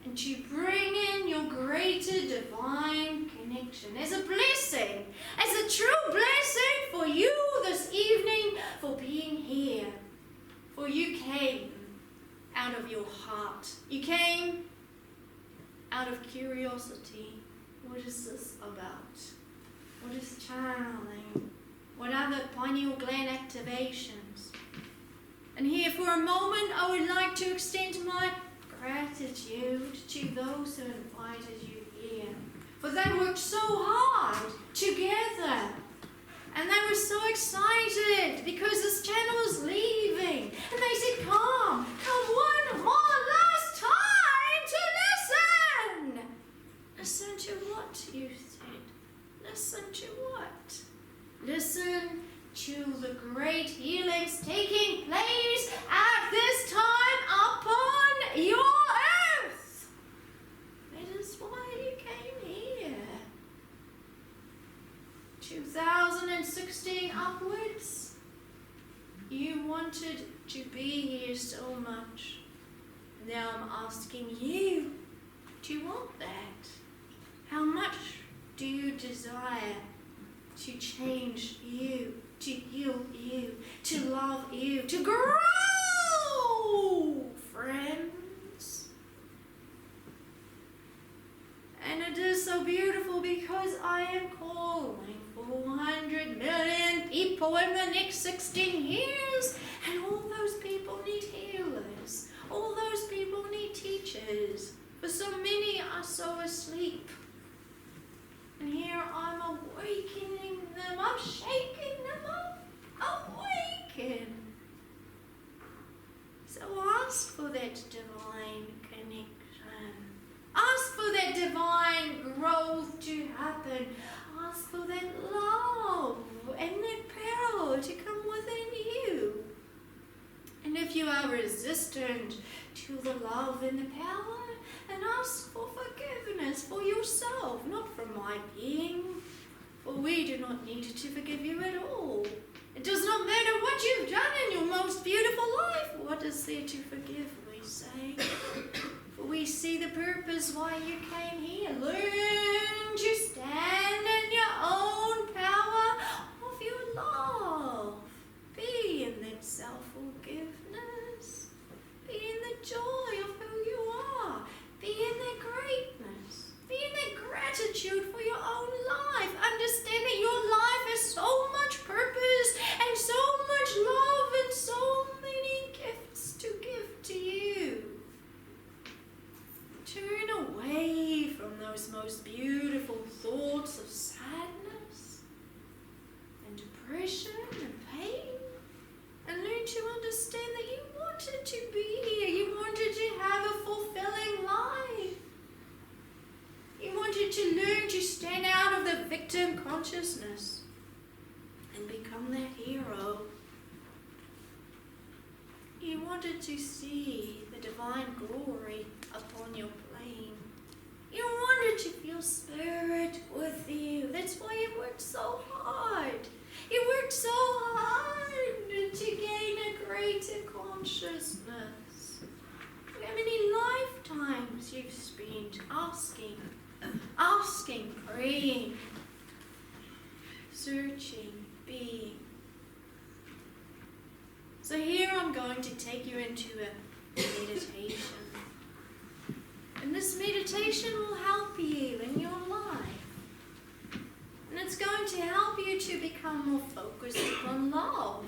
and to bring in your greater divine connection as a blessing, as a true blessing for you this evening for being here. For you came out of your heart. You came out of curiosity. What is this about? What is channeling? What are the pineal gland activations? And here for a moment I would like to extend my gratitude to those who invited you here. For they worked so hard together. And they were so excited because this channel was leaving. And they said, come one more last time to listen. Listen to what, you said? Listen to what? Listen to the great healings taking place at this time upon your earth. That is why you came here. 2016 upwards, you wanted to be here so much. Now I'm asking you, do you want that? How much do you desire to change you, to heal you, to love you, to grow, friends? And it is so beautiful because I am calling 400 million people in the next 16 years, and all those people need healers. All those people need teachers. For so many are so asleep. And here I'm awakening them, I'm shaking them up, awaken. So ask for that divine connection. Ask for that divine growth to happen. Ask for that love and that power to come within you. And if you are resistant to the love and the power, then ask for forgiveness for yourself, not from my being. For we do not need to forgive you at all. It does not matter what you've done in your most beautiful life. What is there to forgive, we say? For we see the purpose why you came here. Learn to stand in your own power of your love. Be in that self-forgiveness. Be in the joy of who you are. Be in that greatness. Be in that gratitude for your own life. Understand that your life has so much purpose and so much love and so many gifts to give to you. Turn away from those most beautiful thoughts of sadness and depression and pain, and learn to understand that you wanted to be here. You wanted to have a fulfilling life. You wanted to learn to stand out of the victim consciousness and become that hero. You wanted to see the divine glory upon your plane. You wanted to feel spirit with you. That's why you worked so hard. You worked so hard to gain a greater consciousness. How many lifetimes you've spent asking, praying, searching, being. So here I'm going to take you into a meditation. And this meditation will help you in your life. And it's going to help you to become more focused on love.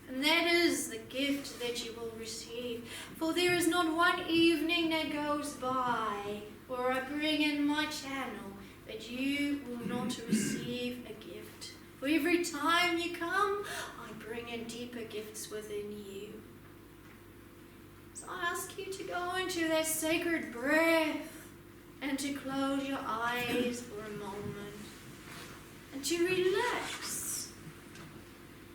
And that is the gift that you will receive. For there is not one evening that goes by where I bring in my channel that you will not receive a gift. For every time you come, I bring in deeper gifts within you. So I ask you to go into that sacred breath and to close your eyes for a moment and to relax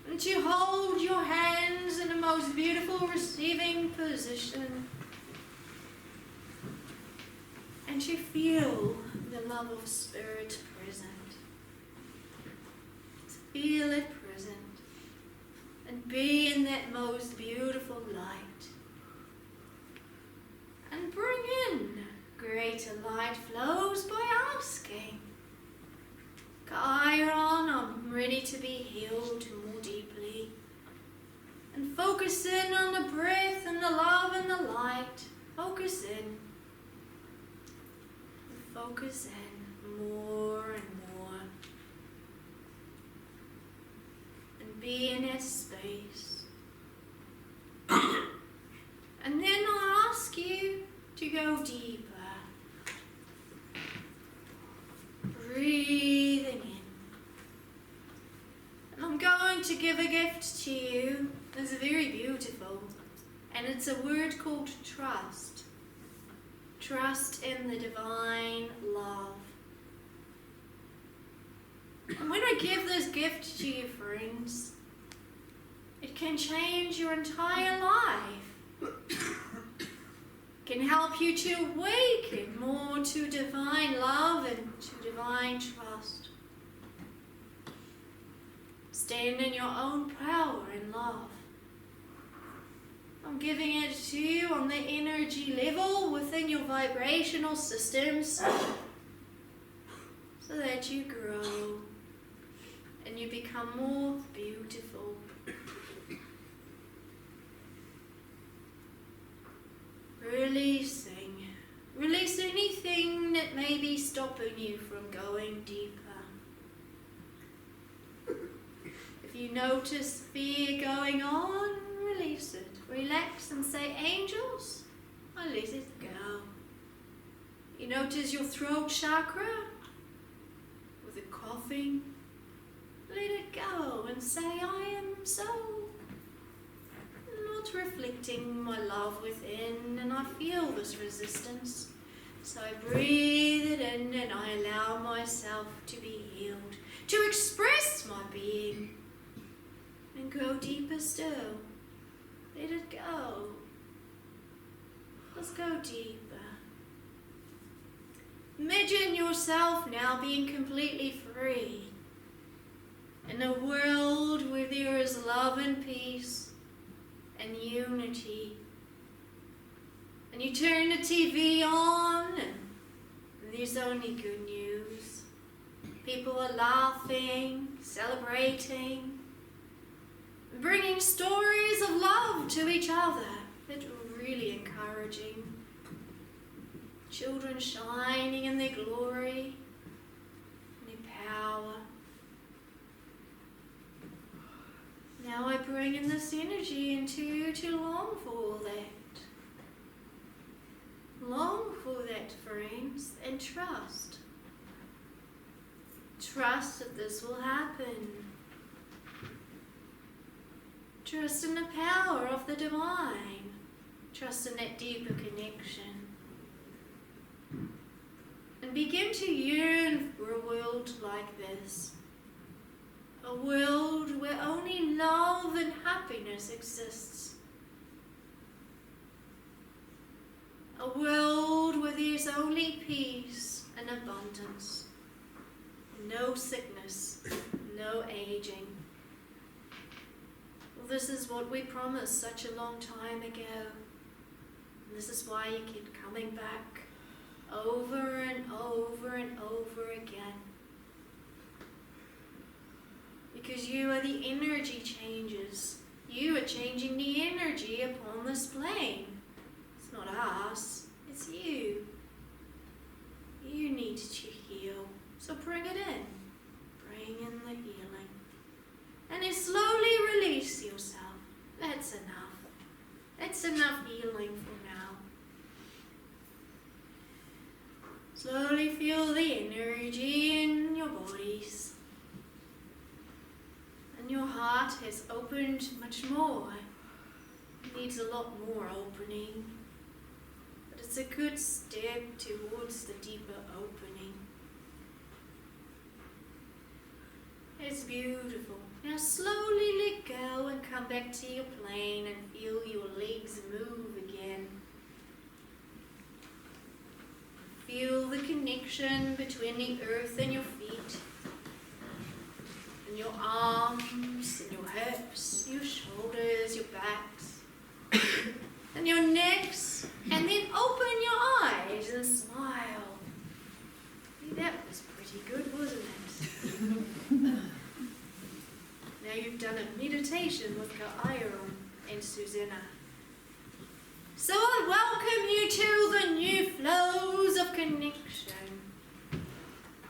and to hold your hands in the most beautiful receiving position and to feel the love of spirit present. Feel it present and be in that most beautiful light. And bring in greater light flows by asking, Chiron, I'm ready to be healed more deeply. And focus in on the breath and the love and the light. Focus in. And focus in more and more. And be in that space. And then I'll ask you to go deeper. Breathing in gift to you is very beautiful, and it's a word called trust. Trust in the divine love. And when I give this gift to you, friends, it can change your entire life. Can help you to awaken more to divine love and to divine trust. Stand in your own power and love. I'm giving it to you on the energy level within your vibrational systems so that you grow and you become more beautiful. Releasing. Release anything that may be stopping you from going deeper. If you notice fear going on, release it. Relax and say, angels, I let it go. You notice your throat chakra with the coughing. Let it go and say, I am so not reflecting my love within, and I feel this resistance. So I breathe it in and I allow myself to be healed, to express my being and go deeper still. Let it go. Let's go deeper. Imagine yourself now being completely free in a world where there is love and peace and unity. And you turn the TV on and there's only good news. People are laughing, celebrating, bringing stories of love to each other that are really encouraging. Children shining in their glory, and their power. Now I bring in this energy into you to long for all that. Long for that, friends, and trust. Trust that this will happen. Trust in the power of the divine. Trust in that deeper connection. And begin to yearn for a world like this. A world where only love and happiness exists. A world where there's only peace and abundance. No sickness, no aging. Well, this is what we promised such a long time ago. And this is why you keep coming back over and over and over again. Because you are the energy changers. You are changing the energy upon this plane. It's not us, it's you. You need to heal. So bring it in. Bring in the healing. And then slowly release yourself. That's enough. That's enough healing for now. Slowly feel the energy in your bodies. And your heart has opened much more. It needs a lot more opening. But it's a good step towards the deeper opening. It's beautiful. Now slowly let go and come back to your plane and feel your legs move again. Feel the connection between the earth and your feet, and your arms, and your hips, your shoulders, your backs, and your necks, and then open your eyes and smile. That was pretty good, wasn't it? Now you've done a meditation with Emmanuel and Suzanna. So I welcome you to the new flows of connection.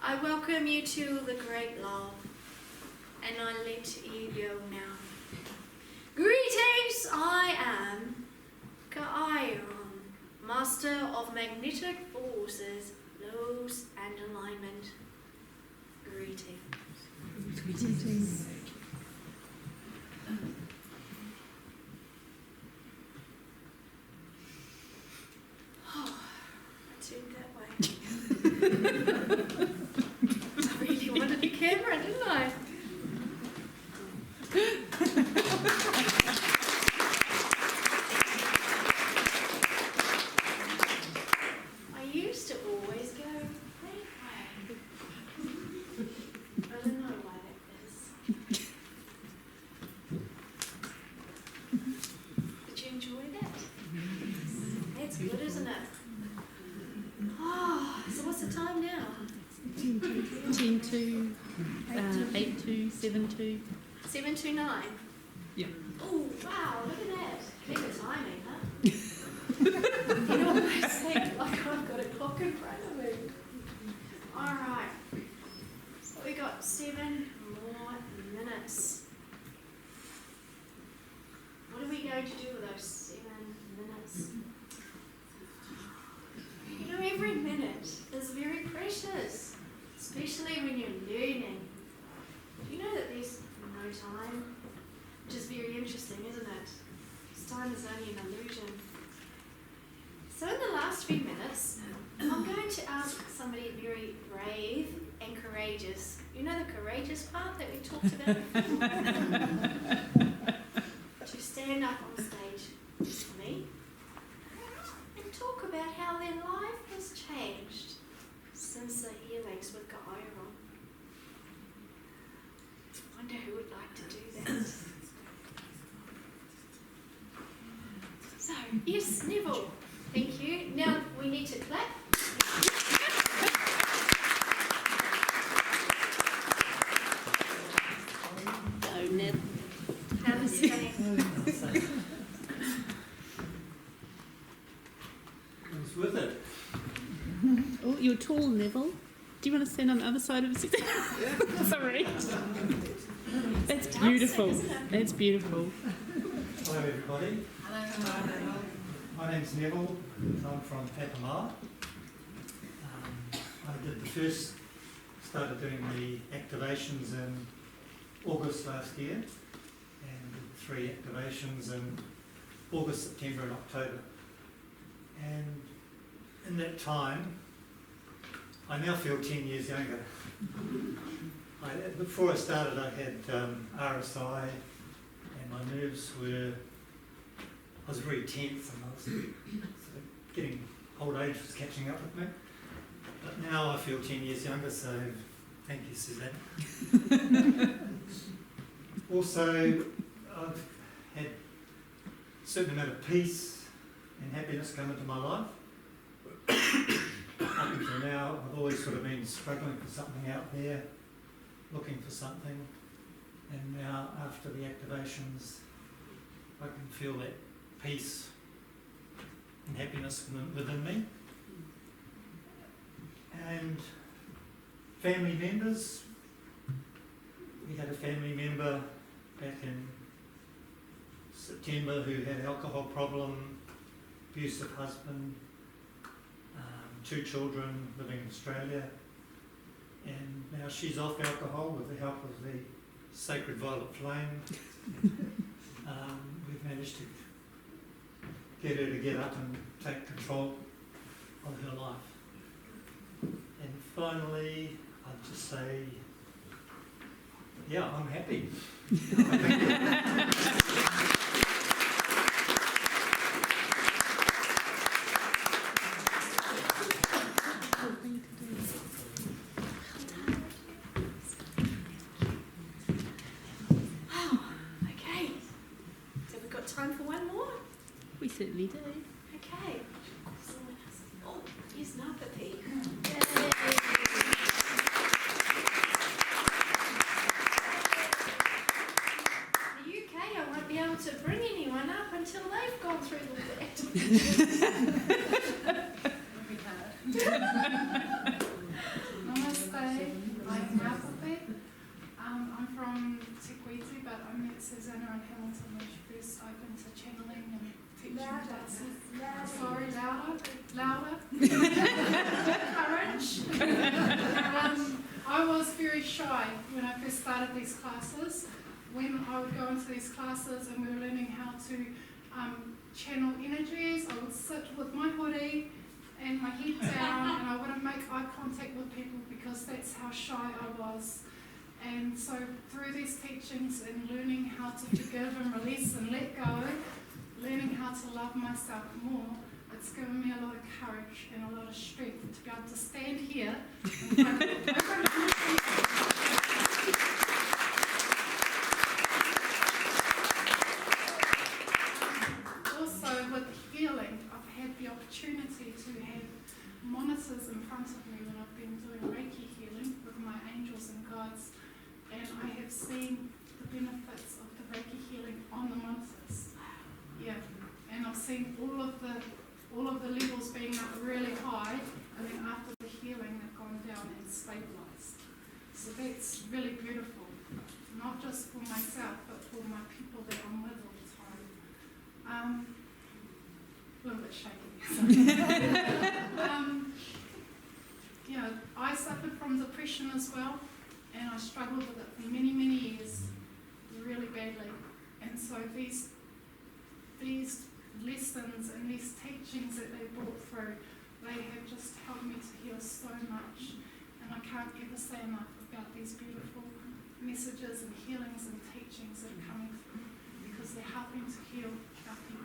I welcome you to the great love. And I let you go now. Greetings, I am Emmanuel, Master of Magnetic Forces, Flows and Alignment. Greetings. Greetings. 8272. 729. Yeah. Oh, wow, look at that. Clever timing, huh? It almost seems like I've got a clock in front of me. Alright. So we got 7 more minutes. What are we going to do with those 7 minutes? You know, every minute is very precious, especially when you're learning. Do you know that there's no time? Which is very interesting, isn't it? Because time is only an illusion. So in the last few minutes, I'm going to ask somebody very brave and courageous. You know the courageous part that we talked about before? To stand up on stage with me and talk about how their life has changed since the healings with Gairo. I wonder who would like to do that. So, yes, Neville. Thank you. Now we need to clap. Oh, Ned. Namaste. Who's with it? Oh, you're tall, Neville. Do you want to stand on the other side of Suzanna? Sorry. That's beautiful. That's beautiful. Hello everybody. Hello. My name's Neville. I'm from Patamar. I started doing the activations in August last year, and did 3 activations in August, September and October. And in that time, I now feel 10 years younger. Before I started, I had RSI, and my nerves were, I was very tense, and I was sort of getting, old age was catching up with me. But now I feel 10 years younger, so thank you, Suzanna. Also, I've had a certain amount of peace and happiness come into my life. Up until now, I've always sort of been struggling for something out there, looking for something, and now after the activations, I can feel that peace and happiness within me. And family members, we had a family member back in September who had an alcohol problem, abusive husband, 2 children living in Australia, and now she's off alcohol with the help of the Sacred Violet Flame. We've managed to get her to get up and take control of her life. And finally, I'd just say, yeah, I'm happy. Okay. So we've got time for one more? We certainly do. Okay. Oh, here's Napati. The UK, I won't be able to bring anyone up until they've gone through the that. Namaste, I'm Napati. I'm from Tikwiti, but I met Suzanna in Hamilton when she first opened to channeling and teaching classes. Sorry, louder. Courage. I was very shy when I first started these classes. When I would go into these classes and we were learning how to channel energies, I would sit with my hoodie and my head down, and I wouldn't make eye contact with people because that's how shy I was. And so through these teachings and learning how to forgive and release and let go, learning how to love myself more, it's given me a lot of courage and a lot of strength to be able to stand here in front of Also with healing, I've had the opportunity to have monitors in front of me when I've been doing Reiki healing with my angels and have seen the benefits of the Reiki healing on the monitors. Yeah, and I've seen all of the levels being up really high, and then after the healing they've gone down and stabilised. So that's really beautiful, not just for myself but for my people that I'm with all the time. A little bit shaky. Yeah, I suffered from depression as well, and I struggled with it for many, many years, really badly. And so these lessons and these teachings that they brought through, they have just helped me to heal so much. And I can't ever say enough about these beautiful messages and healings and teachings that are coming through, because they're helping to heal our people.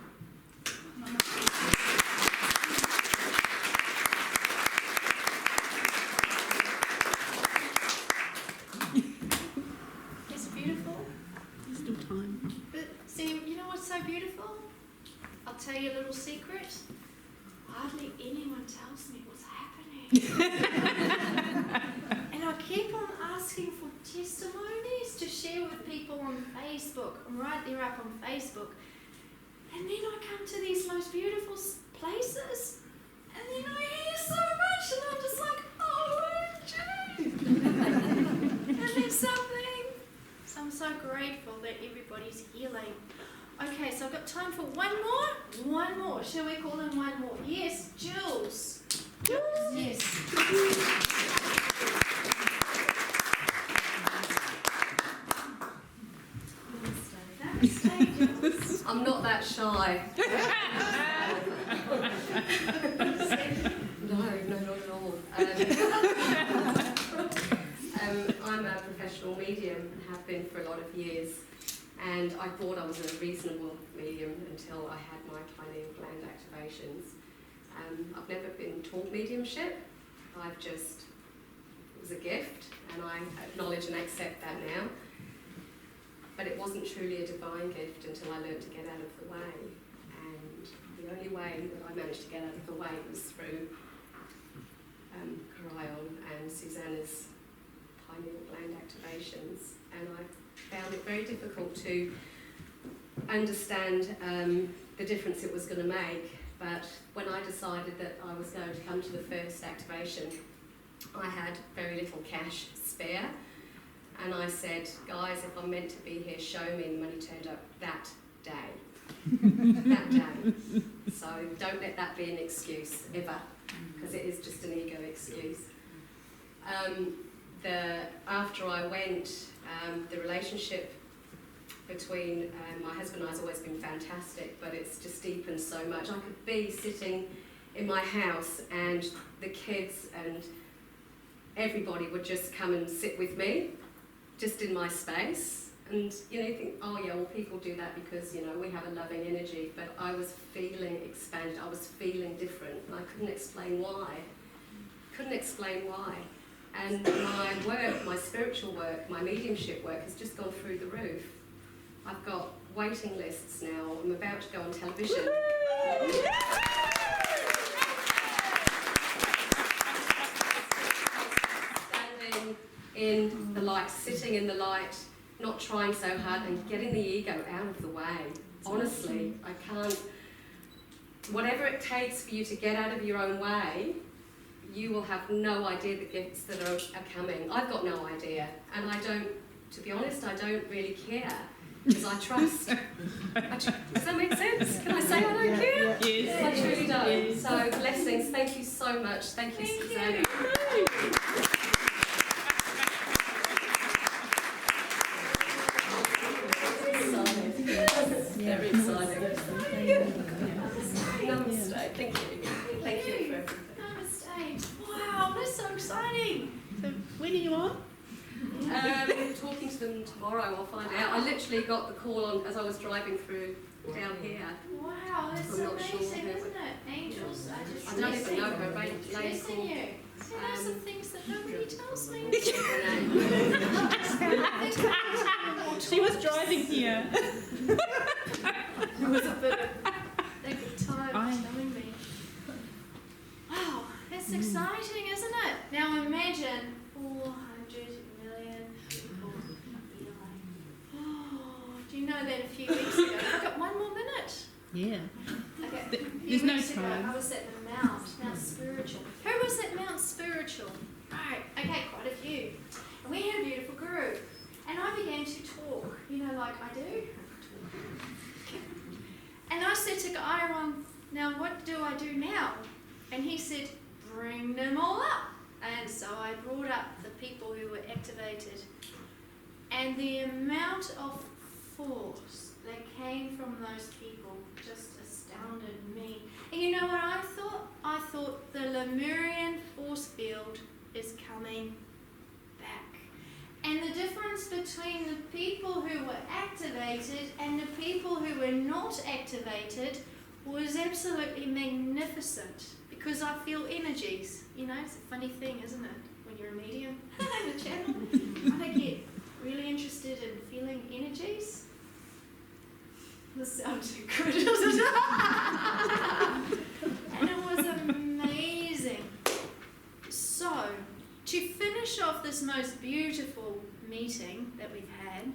It's beautiful. There's still time. But see, you know what's so beautiful? I'll tell you a little secret. Hardly anyone tells me what's happening. And I keep on asking for testimonies to share with people on Facebook. I'm right there up on Facebook. And then I come to these most beautiful places, and then I hear so much, and I'm just like, oh, and there's something. So I'm so grateful that everybody's healing. Okay, so I've got time for one more. One more. Shall we call in one more? Yes, Jules. Jules, yes. I'm not that shy. No, not at all. I'm a professional medium and have been for a lot of years. And I thought I was a reasonable medium until I had my pineal gland activations. I've never been taught mediumship. It was a gift, and I acknowledge and accept that now. But it wasn't truly a divine gift until I learned to get out of the way. And the only way that I managed to get out of the way was through and Suzanna's pineal gland activations. And I found it very difficult to understand the difference it was going to make. But when I decided that I was going to come to the first activation, I had very little cash spare. And I said, guys, if I'm meant to be here, show me. And the money turned up that day. That day. So don't let that be an excuse, ever, because it is just an ego excuse. After I went, the relationship between my husband and I has always been fantastic, but it's just deepened so much. I could be sitting in my house and the kids and everybody would just come and sit with me, just in my space. And you think, oh yeah, well people do that because we have a loving energy. But I was feeling expanded. I was feeling different, and I couldn't explain why. And my work, my spiritual work, my mediumship work has just gone through the roof. I've got waiting lists now. I'm about to go on television. Standing in the light, sitting in the light, not trying so hard, and getting the ego out of the way. Honestly, I can't. Whatever it takes for you to get out of your own way, you will have no idea the gifts that are coming. I've got no idea, and to be honest, I don't really care, because I trust. Does that make sense? Can I say I don't care? Yes. I truly don't. Yes. So blessings, thank you so much. Thank you, Suzanna. Very exciting. Namaste. Thank you. Thank you for everything. Namaste. Wow, that's so exciting. So when are you on? Talking to them tomorrow, I'll find out. I literally got the call on as I was driving through down here. Wow, that's I'm not sure amazing, who- isn't it? Angels are just I don't even know her lady blessing called. you. See, those are things that nobody tells me. She was driving here. It was a bit of time telling me. Wow, that's exciting, isn't it? Now imagine 400 million people know that a few weeks ago. I've got one more minute. Yeah. Okay. Th- A few there's no weeks ago, time. I was at the Mount Spiritual. Who was at Mount Spiritual? Right, okay, quite a few. And we had a beautiful group. And I began to talk, like I do. And I said to Iron, now what do I do now? And he said, bring them all up. And so I brought up the people who were activated. And the amount of force that came from those people just astounded me. And you know what I thought? I thought the Lemurian force field is coming back. And the difference between the people who were activated and the people who were not activated was absolutely magnificent, because I feel energies. It's a funny thing, isn't it? When you're a medium in the channel, I get really interested in feeling energies. This sounds too good, doesn't it? And it was amazing. So, to finish off this most beautiful meeting that we've had,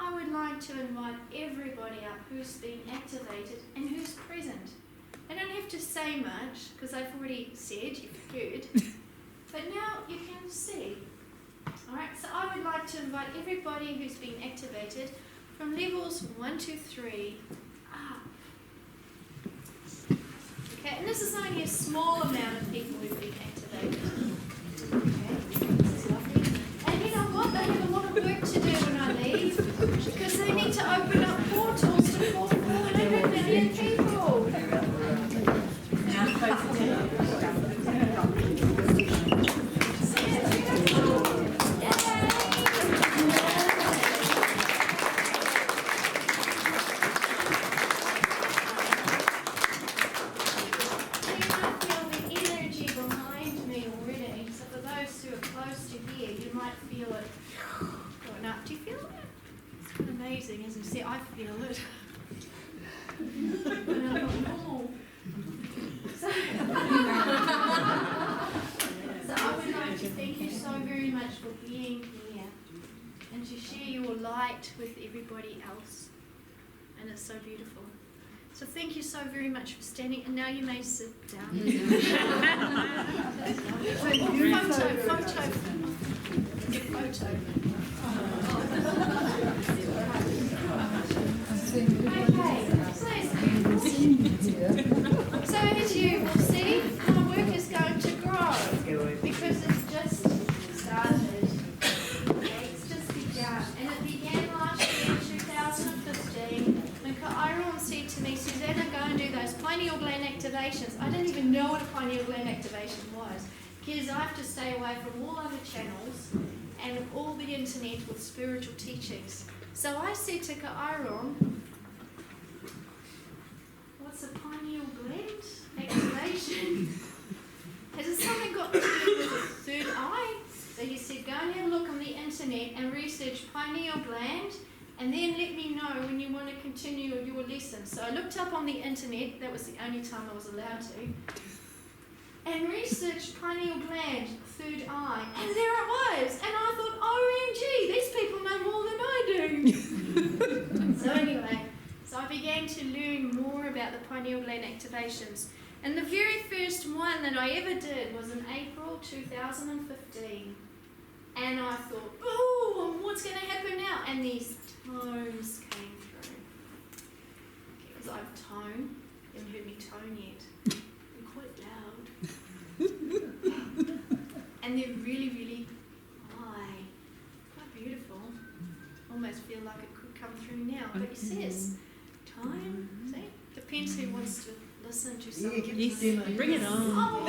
I would like to invite everybody up who's been activated and who's present. I don't have to say much, because I've already said, you've heard, but now you can see. Alright, so I would like to invite everybody who's been activated from levels 1 to 3 up. Okay, and this is only a small amount of people who've been activated. Okay, this is lovely. And you know what? They have a lot of work to do when I leave, because they need to open up portals to call 400 million people. Isn't it? See, I feel it. And I'm not normal. So I would like to thank you so very much for being here and to share your light with everybody else. And it's so beautiful. So thank you so very much for standing. And now you may sit down. So as you will see, my work is going to grow because it's just started. Okay, it's just begun. And it began last year, 2015, when Kairon said to me, Suzanna, go and do those pineal gland activations. I didn't even know what a pineal gland activation was, because I have to stay away from all other channels and all the internet with spiritual teachings. So I said to Kairon, what's a pineal gland activation? Has it something got to do with the third eye? So he said, go and have a look on the internet and research pineal gland, and then let me know when you want to continue your lesson. So I looked up on the internet, that was the only time I was allowed to, and researched pineal gland, third eye, and there it was. And I thought, OMG, these people know more than I do. So anyway, so I began to learn more about the pineal gland activations. And the very first one that I ever did was in April 2015. And I thought, oh, what's going to happen now? And these tones came through. Because I've tone, you haven't heard me tone yet. They're quite loud. And they're really, really high. Quite beautiful. Almost feel like it could come through now. But he says, time, see? Depends who wants to listen to something. Yes, bring it on. Oh, wow.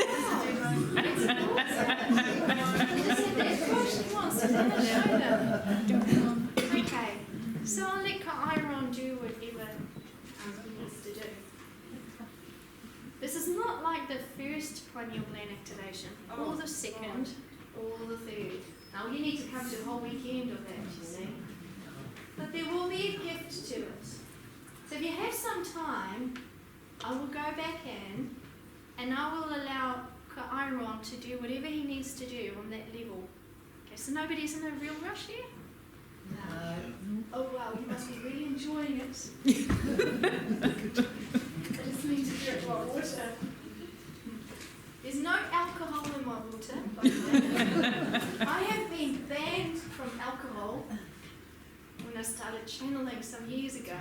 Okay, so I'll let Kairon do whatever he needs to do. This is not like the first pineal gland activation, or the second, or the third. Now you need to come to a whole weekend of that, you see. But there will be a gift to it. So if you have some time, I will go back in and I will allow Kairon to do whatever he needs to do on that level. Okay, so nobody's in a real rush here? Oh wow, you must be really enjoying it. I just need to drink my water. There's no alcohol in my water, by the way. I have been banned from alcohol when I started channeling some years ago.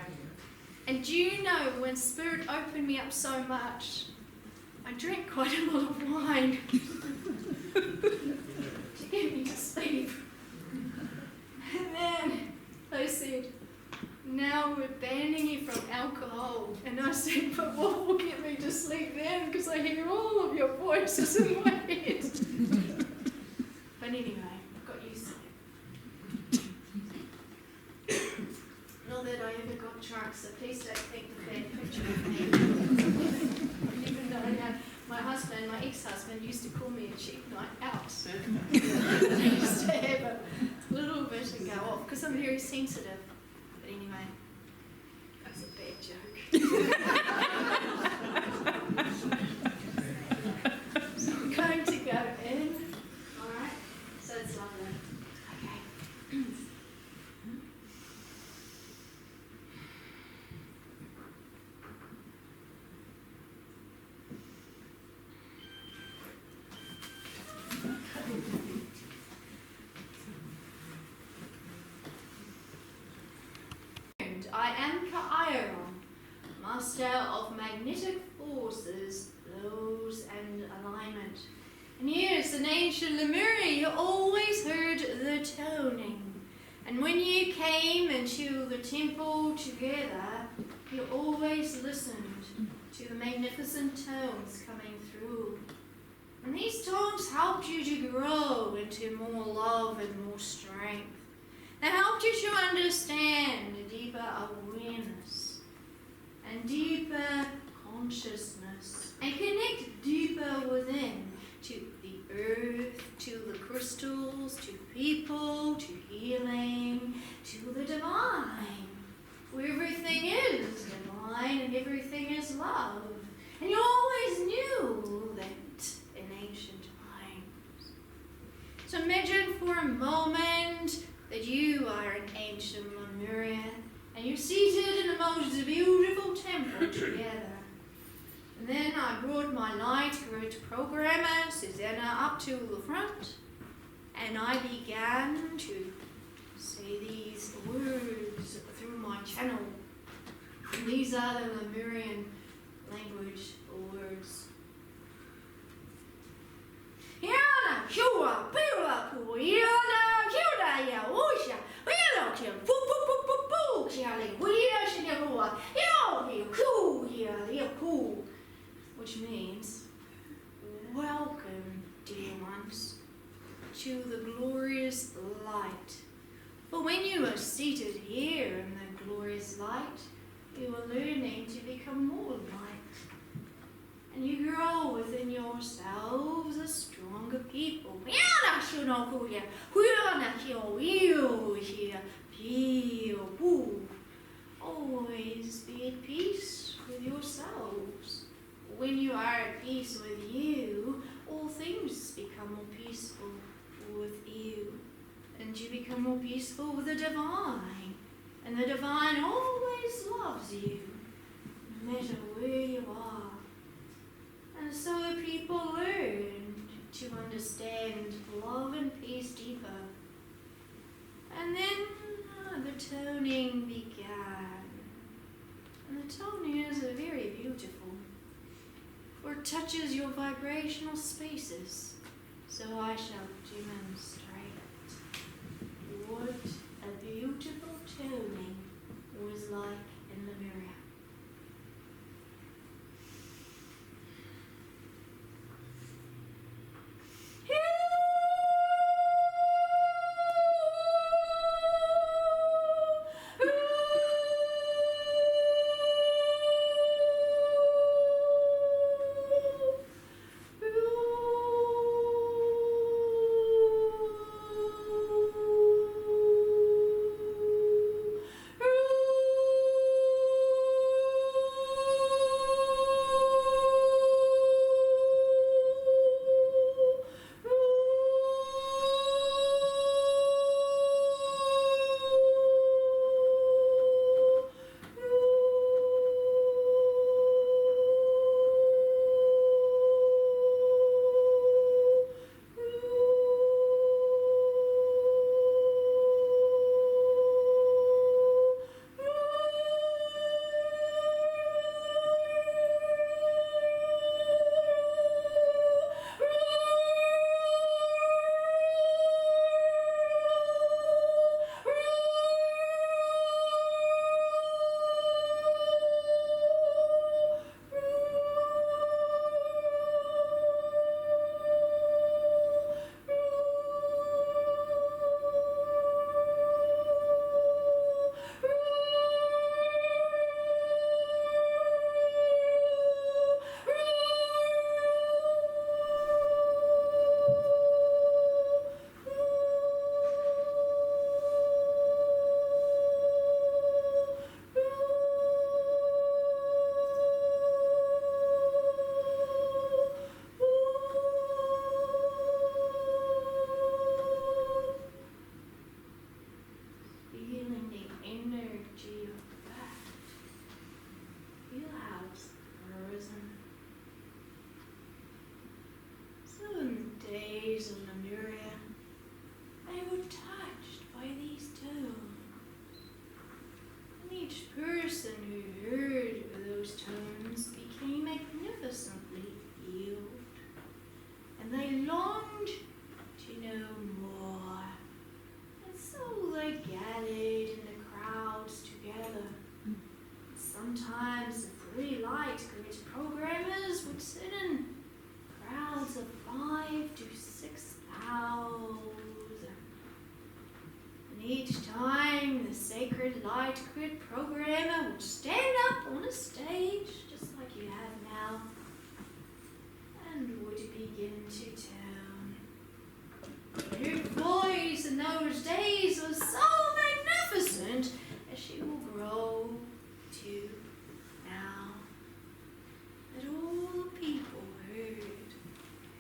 And do you know, when Spirit opened me up so much, I drank quite a lot of wine to get me to sleep. And then they said, now we're banning you from alcohol. And I said, but what will get me to sleep then? Because I hear all of your voices in my head. But anyway, I got used to it. Not that I ever got drunk, so please don't think the bad picture of me. Even though my husband, my ex-husband, used to call me a cheap night out. I used to have a little bit and go off, because I'm very sensitive. But anyway, that's a bad joke. So I'm going to go in. Alright? So it's lovely. Okay. I am Kairon, master of magnetic forces, laws and alignment. And yes, in ancient Lemuria, you always heard the toning. And when you came into the temple together, you always listened to the magnificent tones coming through. And these tones helped you to grow into more love and more strength. They helped you to understand a deeper awareness and deeper consciousness and connect deeper within to the earth, to the crystals, to people, to healing, to the divine, where everything is divine and everything is love. And you always knew that in ancient times. So imagine for a moment that you are in ancient Lemuria and you're seated in the most beautiful temple together. And then I brought my light grid programmer, Suzanna, up to the front, and I began to say these words through my channel. And these are the Lemurian language words. Yana, Shua, Pila, Puyana, Kyoda, Yaosha, Willow, Poo, Poo, Poo, Poo, Poo, Charlie, Wea, Shinagua, Yo, Koo, Ya, Koo, which means, welcome, dear ones, to the glorious light. For when you are seated here in the glorious light, you are learning to become more light. And you grow within yourselves a stronger people. Always be at peace with yourselves. When you are at peace with you, all things become more peaceful with you. And you become more peaceful with the divine. And the divine always loves you, no matter where you are. And so the people learned to understand love and peace deeper. And then the toning began. And the toning is very beautiful, for it touches your vibrational spaces. So I shall demonstrate what a beautiful toning was like in Lemuria. sometimes the really light grid programmers would sit in crowds of 5 to 6,000. And each time the sacred light grid programmer would stand up on a stage, just like you have now, and would begin to tell. Her voice in those days was so magnificent as she will grow to now. That all the people heard.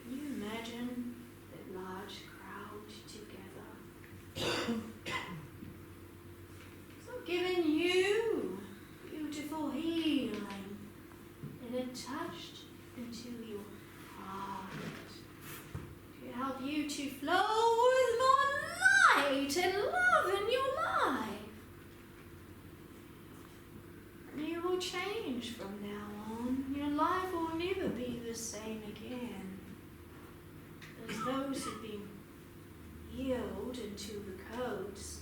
Can you imagine that large crowd together? So giving you beautiful healing, and it touched into your heart to help you to flow with more light and love in your life. And you will change from now on. Your life will never be the same again. As those who've been healed into the codes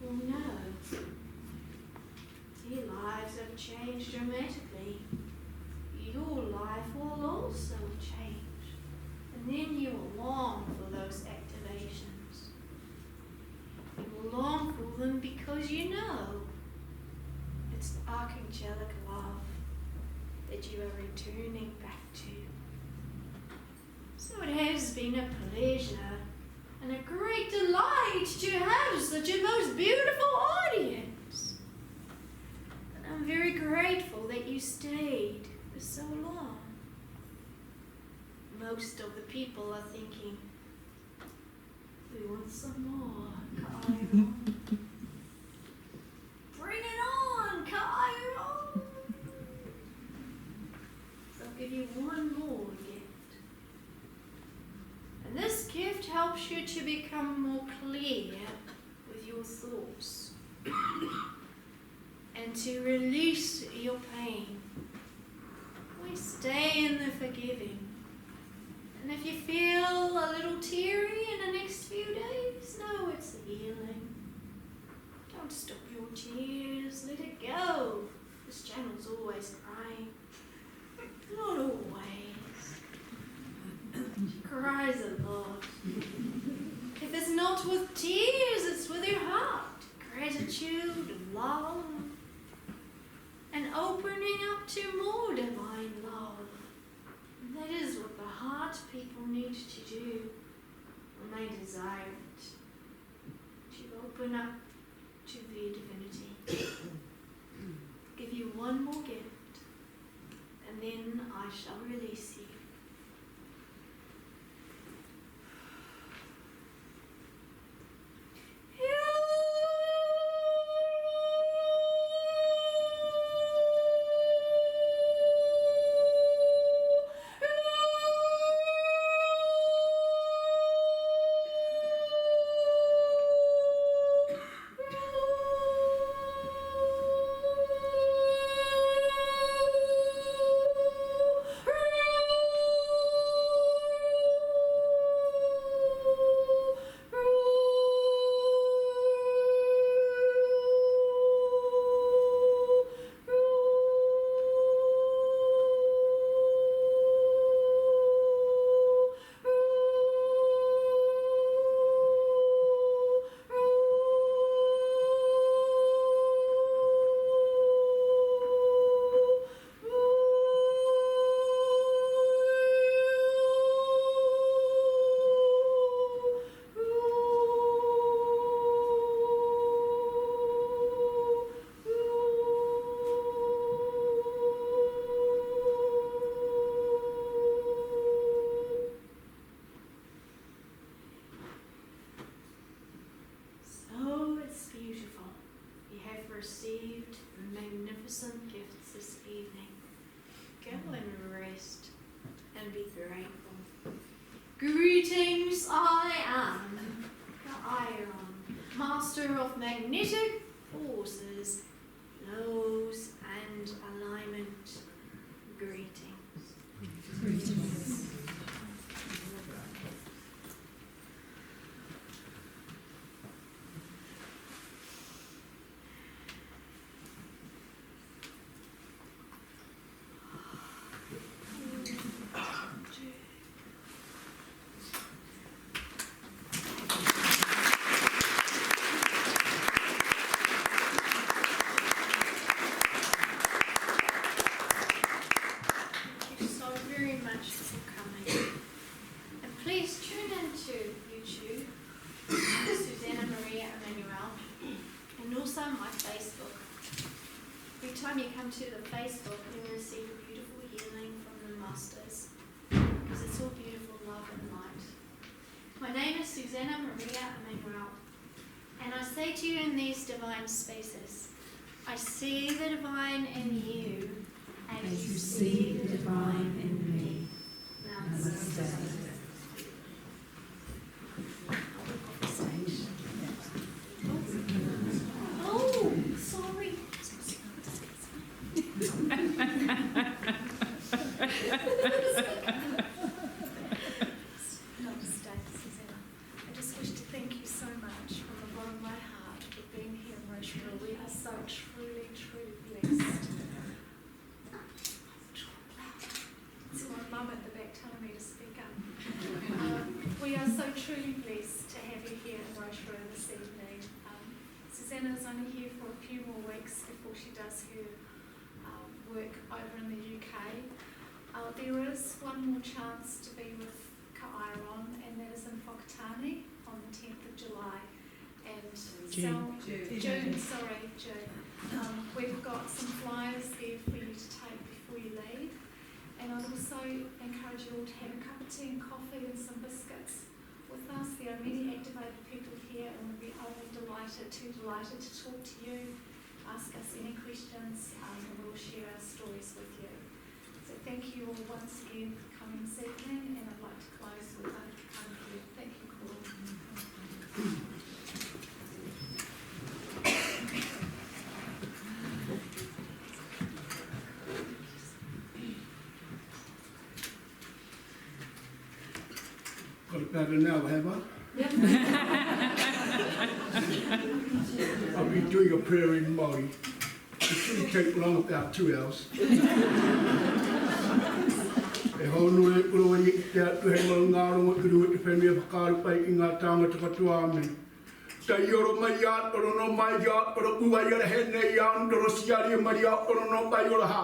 will know. Your lives have changed dramatically. Your life will also change. And then you will long for those activations. You will long for them because you know it's the archangelic love that you are returning back to. So it has been a pleasure and a great delight to have such a most beautiful audience. And I'm very grateful that you stayed for so long. Most of the people are thinking, we want some more, Cairo. Bring it on, Cairo. So I'll give you one more gift. And this gift helps you to become more clear with your thoughts and to release your pain. We stay in the forgiving. And if you feel a little teary in the next few days, know it's the healing. Don't stop your tears, let it go. This channel's always crying. Not always. She cries a lot. If it's not with tears, it's with your heart. Gratitude, love, and opening up to more divine love. And that is what the heart people need to do when they desire it. To open up to their divinity. Give you one more gift, and then I shall release you. Received magnificent gifts this evening. Go and rest and be grateful. Greetings, I am Chiron, master of magnetic forces, laws and alignment. Greetings. Greetings. on my Facebook. Every time you come to the Facebook, you receive a beautiful healing from the Masters, because it's all beautiful love and light. My name is Suzanna Maria Emmanuel, and I say to you in these divine spaces, I see the divine in you, as you see the divine in me. Namaste. Oh, sorry. Namaste, Suzanna. I just wish to thank you so much from the bottom of my heart for being here in Rotorua. We are so truly, truly blessed. It's my mum at the back telling me to speak up. We are so truly blessed to have you here in Rotorua this evening. Susanna is only here for a few more weeks before she does her work over in the UK. There is one more chance to be with Kairon, and that is in Whakatane on the 10th of July. And June. We've got some flyers there for you to take before you leave. And I'd also encourage you all to have a cup of tea and coffee and some biscuits with us. There are many activated people here, and we'll be only delighted to talk to you, ask us any questions, and we'll share our stories with you. So thank you all once again for coming this evening, and I'd like to close with a kind of prayer. Thank you, Paul. Got it better now, have I? Yep. I'll be doing a prayer in Māori. It shouldn't take long, about 2 hours. E hono e kuro i te atu he mau ngāro e kuru e te whenua whakaru pai I ngā tāngata katoa ame. Tai oro mai a, oro no mai a, oro ua i ara hene I a, oro siari e mari a, oro no pai ora ha.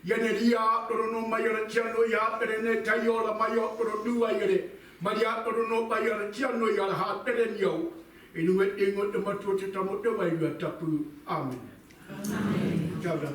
Iane ria, oro no mai ara tiano I a, pere ne tai ora mai a, oro dua I are. Mari a, oro no pai ara tiano I ara ha, pere ni au. E nunga te ingo te matua te tamo te wairua tapu. Amen. Amen. Kia ora.